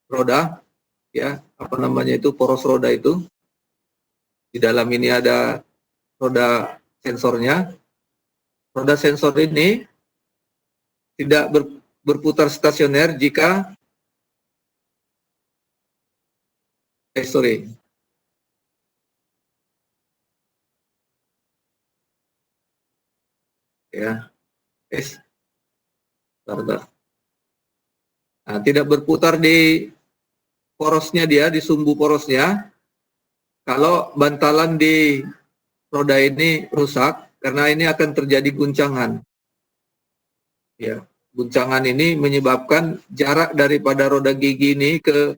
roda, ya, apa namanya itu, poros roda itu. Di dalam ini ada roda sensornya. Roda sensor ini tidak berputar stasioner jika ya, nah, tidak berputar di porosnya dia, di sumbu porosnya. Kalau bantalan di roda ini rusak, karena ini akan terjadi guncangan. Ya, guncangan ini menyebabkan jarak daripada roda gigi ini ke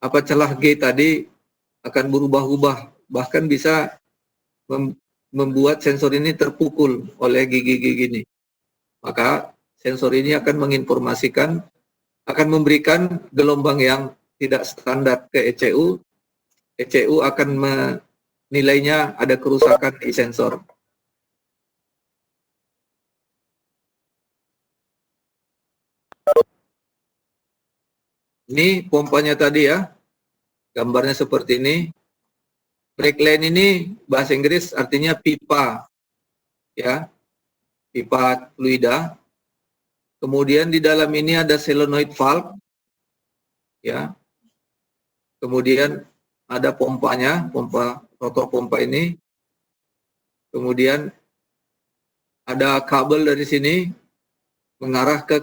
celah G tadi akan berubah-ubah, bahkan bisa membuat sensor ini terpukul oleh gigi-gigi ini. Maka sensor ini akan menginformasikan, akan memberikan gelombang yang tidak standar ke ECU. ECU akan menilainya ada kerusakan di sensor. Ini pompanya tadi ya, gambarnya seperti ini. Brake line ini bahasa Inggris artinya pipa, ya, pipa fluida. Kemudian di dalam ini ada solenoid valve, ya. Kemudian ada pompanya, rotor pompa ini. Kemudian ada kabel dari sini mengarah ke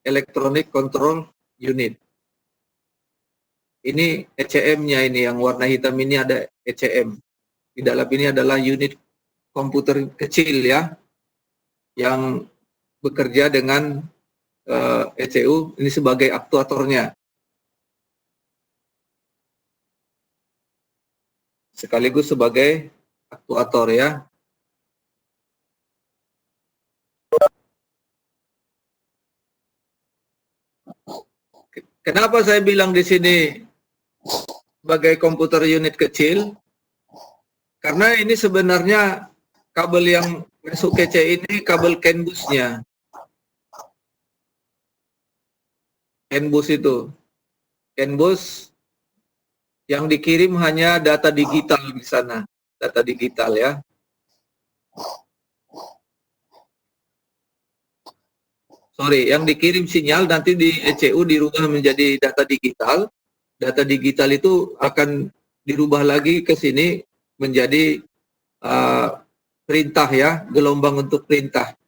electronic control unit. Ini ECM-nya ini yang warna hitam ini ada ECM. Di dalam ini adalah unit komputer kecil ya, yang bekerja dengan ECU ini sebagai aktuatornya. Sekaligus sebagai aktuator ya. Kenapa saya bilang di sini sebagai komputer unit kecil? Karena ini sebenarnya kabel yang masuk ke C ini kabel CAN busnya. CAN bus itu. CAN bus yang dikirim hanya data digital di sana. Data digital ya. Sorry, yang dikirim sinyal nanti di ECU dirubah menjadi data digital. Data digital itu akan dirubah lagi ke sini menjadi perintah ya, gelombang untuk perintah.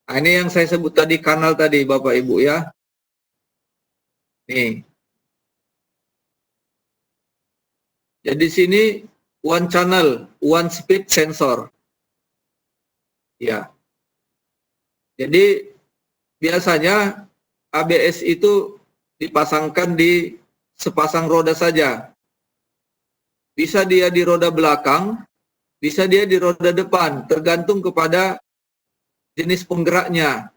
Nah, ini yang saya sebut tadi kanal tadi Bapak Ibu ya. Nih. Jadi sini one channel, one speed sensor. Ya. Jadi biasanya ABS itu dipasangkan di sepasang roda saja. Bisa dia di roda belakang, bisa dia di roda depan, tergantung kepada jenis penggeraknya.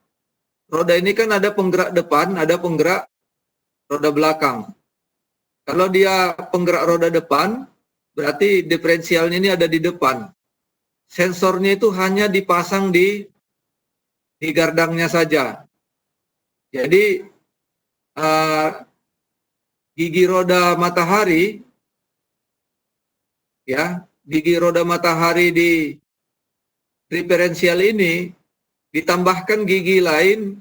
Roda ini kan ada penggerak depan, ada penggerak roda belakang. Kalau dia penggerak roda depan, berarti diferensialnya ini ada di depan. Sensornya itu hanya dipasang di gardangnya saja. Jadi gigi roda matahari, ya, gigi roda matahari di diferensial ini ditambahkan gigi lain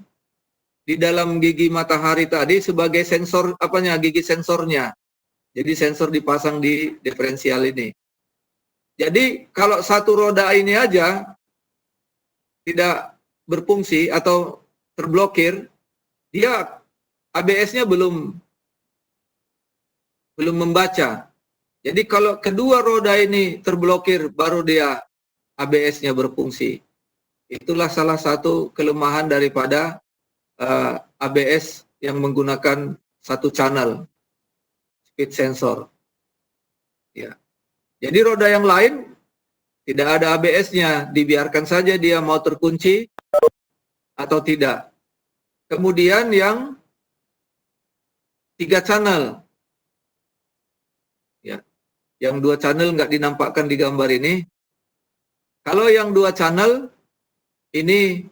di dalam gigi matahari tadi sebagai sensor gigi sensornya. Jadi sensor dipasang di diferensial ini. Jadi kalau satu roda ini aja tidak berfungsi atau terblokir, dia ABS-nya belum membaca. Jadi kalau kedua roda ini terblokir baru dia ABS-nya berfungsi. Itulah salah satu kelemahan daripada ABS yang menggunakan satu channel speed sensor. Ya. Jadi roda yang lain tidak ada ABS-nya, dibiarkan saja dia mau terkunci, atau tidak. Kemudian yang 3 channel, ya, yang 2 channel nggak dinampakkan di gambar ini. Kalau yang 2 channel ini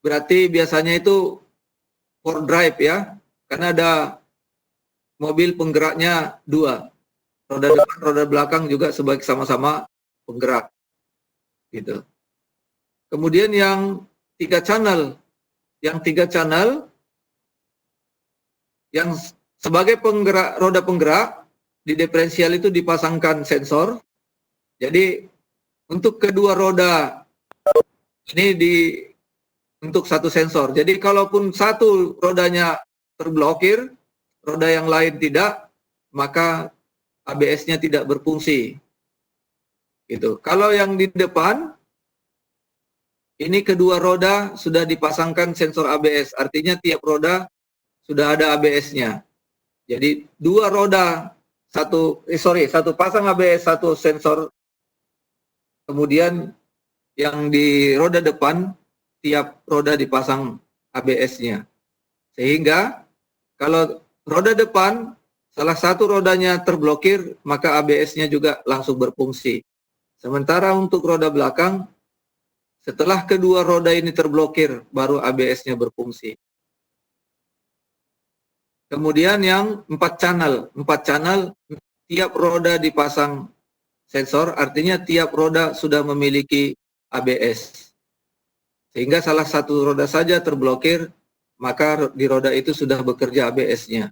berarti biasanya itu 4 drive ya, karena ada mobil penggeraknya 2, roda depan, roda belakang juga sebagai sama-sama penggerak, gitu. Kemudian yang 3 channel, yang sebagai penggerak, roda penggerak di diferensial itu dipasangkan sensor. Jadi untuk kedua roda ini untuk satu sensor. Jadi kalaupun satu rodanya terblokir, roda yang lain tidak, maka ABS-nya tidak berfungsi. Gitu. Kalau yang di depan, ini kedua roda sudah dipasangkan sensor ABS. Artinya tiap roda sudah ada ABS-nya. Jadi satu pasang ABS, satu sensor. Kemudian yang di roda depan, tiap roda dipasang ABS-nya. Sehingga kalau roda depan salah satu rodanya terblokir, maka ABS-nya juga langsung berfungsi. Sementara untuk roda belakang, setelah kedua roda ini terblokir, baru ABS-nya berfungsi. Kemudian yang 4 channel, tiap roda dipasang sensor, artinya tiap roda sudah memiliki ABS. Sehingga salah satu roda saja terblokir, maka di roda itu sudah bekerja ABS-nya.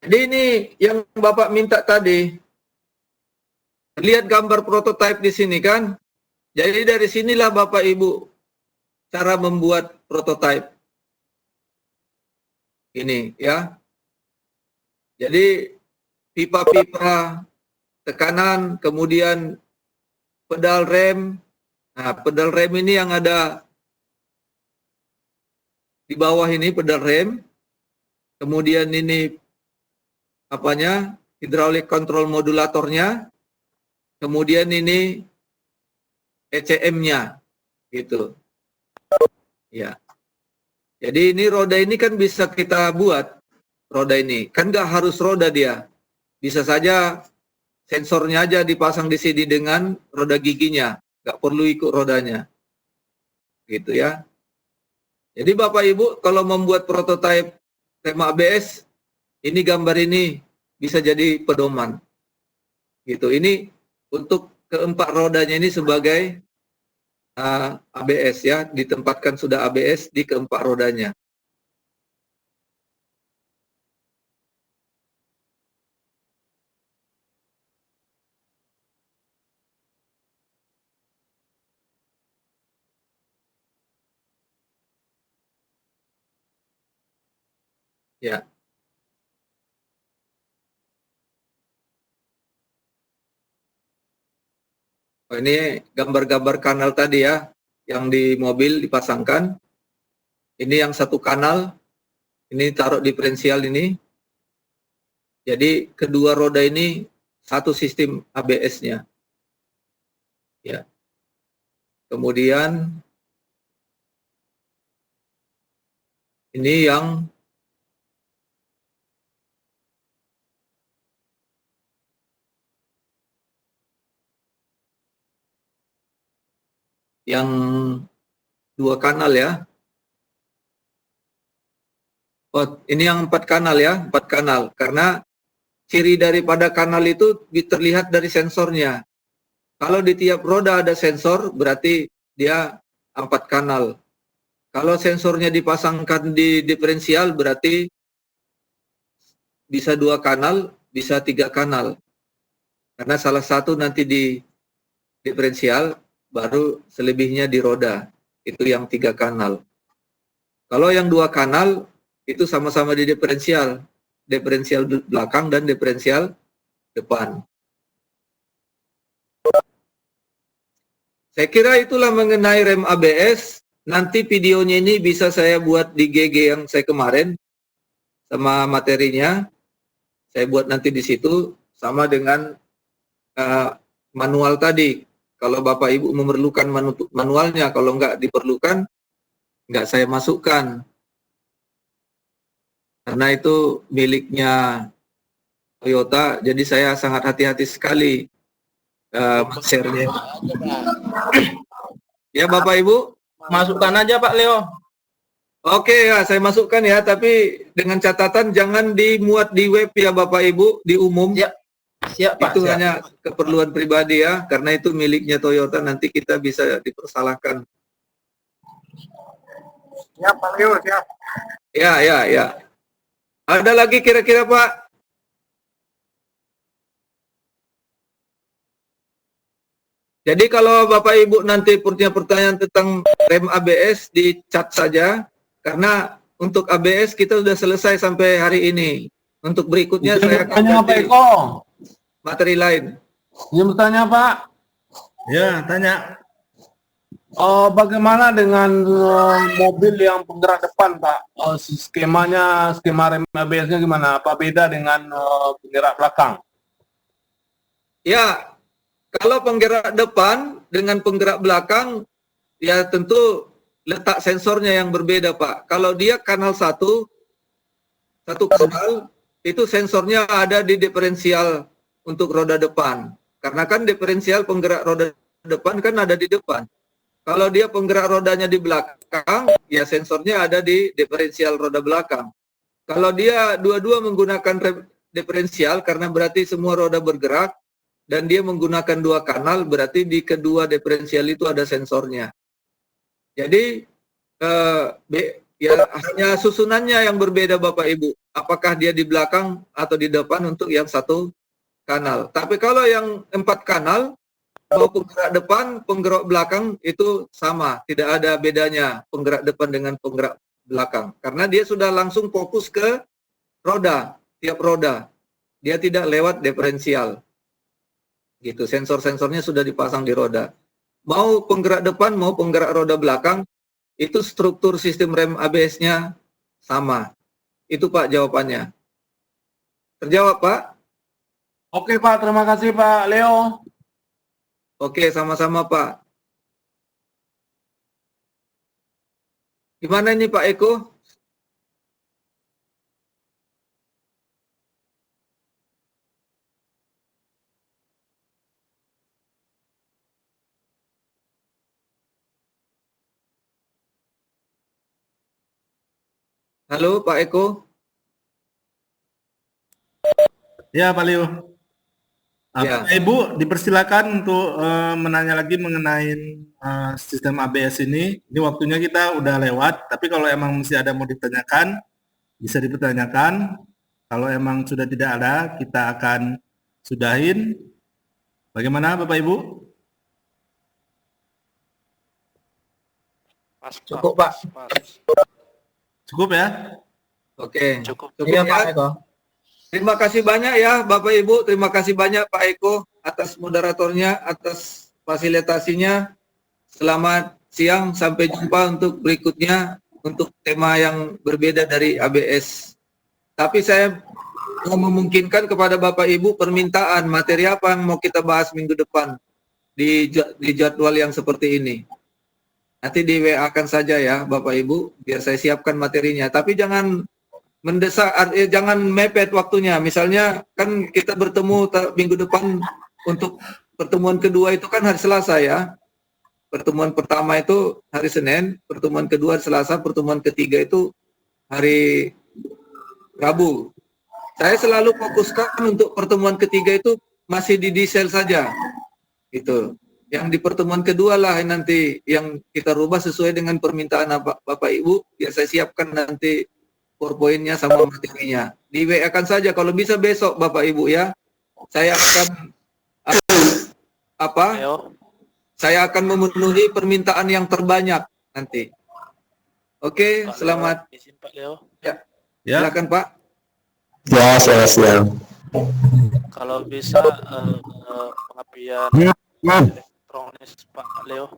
Jadi ini yang Bapak minta tadi. Lihat gambar prototipe di sini kan. Jadi dari sinilah Bapak Ibu cara membuat prototipe. Ini ya. Jadi pipa-pipa tekanan, kemudian pedal rem. Nah, pedal rem ini yang ada di bawah ini pedal rem. Kemudian ini hydraulic control modulatornya, kemudian ini ECM-nya, gitu. Ya. Jadi ini roda ini kan bisa kita buat, roda ini. Kan nggak harus roda dia. Bisa saja sensornya aja dipasang di sini dengan roda giginya. Nggak perlu ikut rodanya. Gitu ya. Jadi Bapak Ibu kalau membuat prototipe tema ABS, ini gambar ini bisa jadi pedoman. Gitu. Ini untuk keempat rodanya ini sebagai ABS ya, ditempatkan sudah ABS di keempat rodanya. Ya. Oh, ini gambar-gambar kanal tadi ya, yang di mobil dipasangkan. Ini yang satu kanal, ini taruh diferensial ini. Jadi kedua roda ini satu sistem ABS-nya. Ya. Kemudian ini yang dua kanal ya. Oh, ini yang 4 kanal ya, 4 kanal. Karena ciri daripada kanal itu terlihat dari sensornya. Kalau di tiap roda ada sensor, berarti dia 4 kanal. Kalau sensornya dipasangkan di diferensial, berarti bisa 2 kanal, bisa 3 kanal. Karena salah satu nanti di diferensial, baru selebihnya di roda. Itu yang 3 kanal. Kalau yang 2 kanal, itu sama-sama di diferensial. Diferensial belakang dan diferensial depan. Saya kira itulah mengenai rem ABS. Nanti videonya ini bisa saya buat di GG yang saya kemarin sama materinya. Saya buat nanti di situ sama dengan manual tadi. Kalau Bapak Ibu memerlukan manualnya, kalau nggak diperlukan, nggak saya masukkan. Karena itu miliknya Toyota, jadi saya sangat hati-hati sekali share-nya. Ya Bapak Ibu? Masukkan aja Pak Leo. Oke ya, saya masukkan ya, tapi dengan catatan jangan dimuat di web ya Bapak Ibu, di umum. Siap. Siap Pak. Itu Siap. hanya keperluan pribadi ya, karena itu miliknya Toyota, nanti kita bisa dipersalahkan. Siap, Pak Leo, siap. Ya. Ada lagi kira-kira Pak? Jadi kalau Bapak Ibu nanti punya pertanyaan tentang rem ABS, di chat saja, karena untuk ABS kita sudah selesai sampai hari ini. Untuk berikutnya saya akan Tanya Pak ganti Eko. materi lain. Ini bertanya Pak. Ya, tanya. Bagaimana dengan mobil yang penggerak depan Pak? Skema rem ABS-nya gimana? Apa beda dengan penggerak belakang? Ya, kalau penggerak depan dengan penggerak belakang, ya tentu letak sensornya yang berbeda Pak. Kalau dia kanal satu kanal, itu sensornya ada di diferensial untuk roda depan. Karena kan diferensial penggerak roda depan kan ada di depan. Kalau dia penggerak rodanya di belakang, ya sensornya ada di diferensial roda belakang. Kalau dia dua-dua menggunakan diferensial, karena berarti semua roda bergerak, dan dia menggunakan dua kanal, berarti di kedua diferensial itu ada sensornya. Jadi, ya hanya susunannya yang berbeda Bapak Ibu. Apakah dia di belakang atau di depan untuk yang satu kanal. Tapi kalau yang 4 kanal, mau penggerak depan, penggerak belakang itu sama, tidak ada bedanya penggerak depan dengan penggerak belakang. Karena dia sudah langsung fokus ke roda, tiap roda. Dia tidak lewat diferensial. Gitu, sensor-sensornya sudah dipasang di roda. Mau penggerak depan, mau penggerak roda belakang, itu struktur sistem rem ABS-nya sama. Itu Pak jawabannya. Terjawab Pak? Oke Pak, terima kasih Pak Leo. Oke, sama-sama Pak. Gimana ini Pak Eko? Halo Pak Eko? Ya, Pak Leo. Ya. Bapak Ibu dipersilakan untuk menanya lagi mengenai sistem ABS ini. Ini waktunya kita udah lewat, tapi kalau emang masih ada mau ditanyakan, bisa dipertanyakan. Kalau emang sudah tidak ada, kita akan sudahin. Bagaimana Bapak Ibu? Cukup Pak. Cukup ya? Oke. Cukup. Iya Pak Eko. Terima kasih banyak ya Bapak Ibu, terima kasih banyak Pak Eko atas moderatornya, atas fasilitasinya. Selamat siang, sampai jumpa untuk berikutnya, untuk tema yang berbeda dari ABS. Tapi saya mau memungkinkan kepada Bapak Ibu permintaan materi apa yang mau kita bahas minggu depan di jadwal yang seperti ini. Nanti di WA-kan saja ya Bapak Ibu, biar saya siapkan materinya. Tapi jangan mendesak, jangan mepet waktunya. Misalnya kan kita bertemu minggu depan untuk pertemuan kedua itu kan hari Selasa ya. Pertemuan pertama itu hari Senin, pertemuan kedua hari Selasa, pertemuan ketiga itu hari Rabu. Saya selalu fokuskan untuk pertemuan ketiga itu masih di diesel saja. Itu. Yang di pertemuan kedua lah nanti yang kita rubah sesuai dengan permintaan Bapak Ibu. Biar saya siapkan nanti PowerPoint-nya sama materinya. Di WA-kan saja, kalau bisa besok Bapak Ibu ya. Saya akan saya akan memenuhi permintaan yang terbanyak nanti. Oke, selamat. Izin Pak Leo. Ya. Ya. Silakan Pak. Ya, selamat siang. Kalau bisa pengapian elektronis Pak Leo.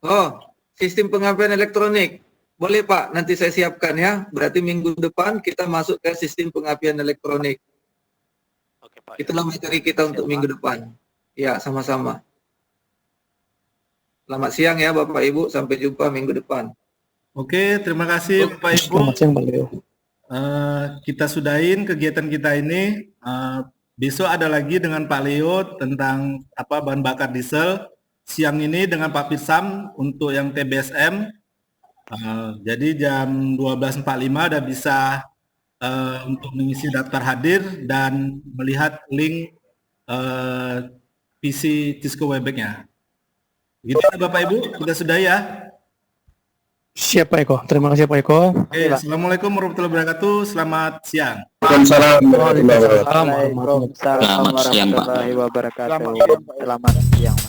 Oh, sistem pengapian elektronik. Boleh Pak, nanti saya siapkan ya. Berarti minggu depan kita masuk ke sistem pengapian elektronik. Oke Pak. Itulah materi kita untuk Siap, minggu Pak. depan. Ya, sama-sama. Selamat siang ya Bapak Ibu, sampai jumpa minggu depan. Oke, terima kasih Bapak Ibu. Selamat siang Pak Leo. Kita sudahin kegiatan kita ini. Besok ada lagi dengan Pak Leo tentang bahan bakar diesel. Siang ini dengan Pak Pirsam untuk yang TBSM. Jadi jam 12.45 udah bisa untuk mengisi daftar hadir dan melihat link PC Cisco Webex-nya. Gitu ya Bapak Ibu, kita sudah ya. Siap Pak Eko. Terima kasih Pak Eko. Oke, Assalamualaikum warahmatullahi wabarakatuh. Selamat siang. Waalaikumsalam warahmatullahi wabarakatuh. Waalaikumsalam warahmatullahi wabarakatuh. Selamat siang.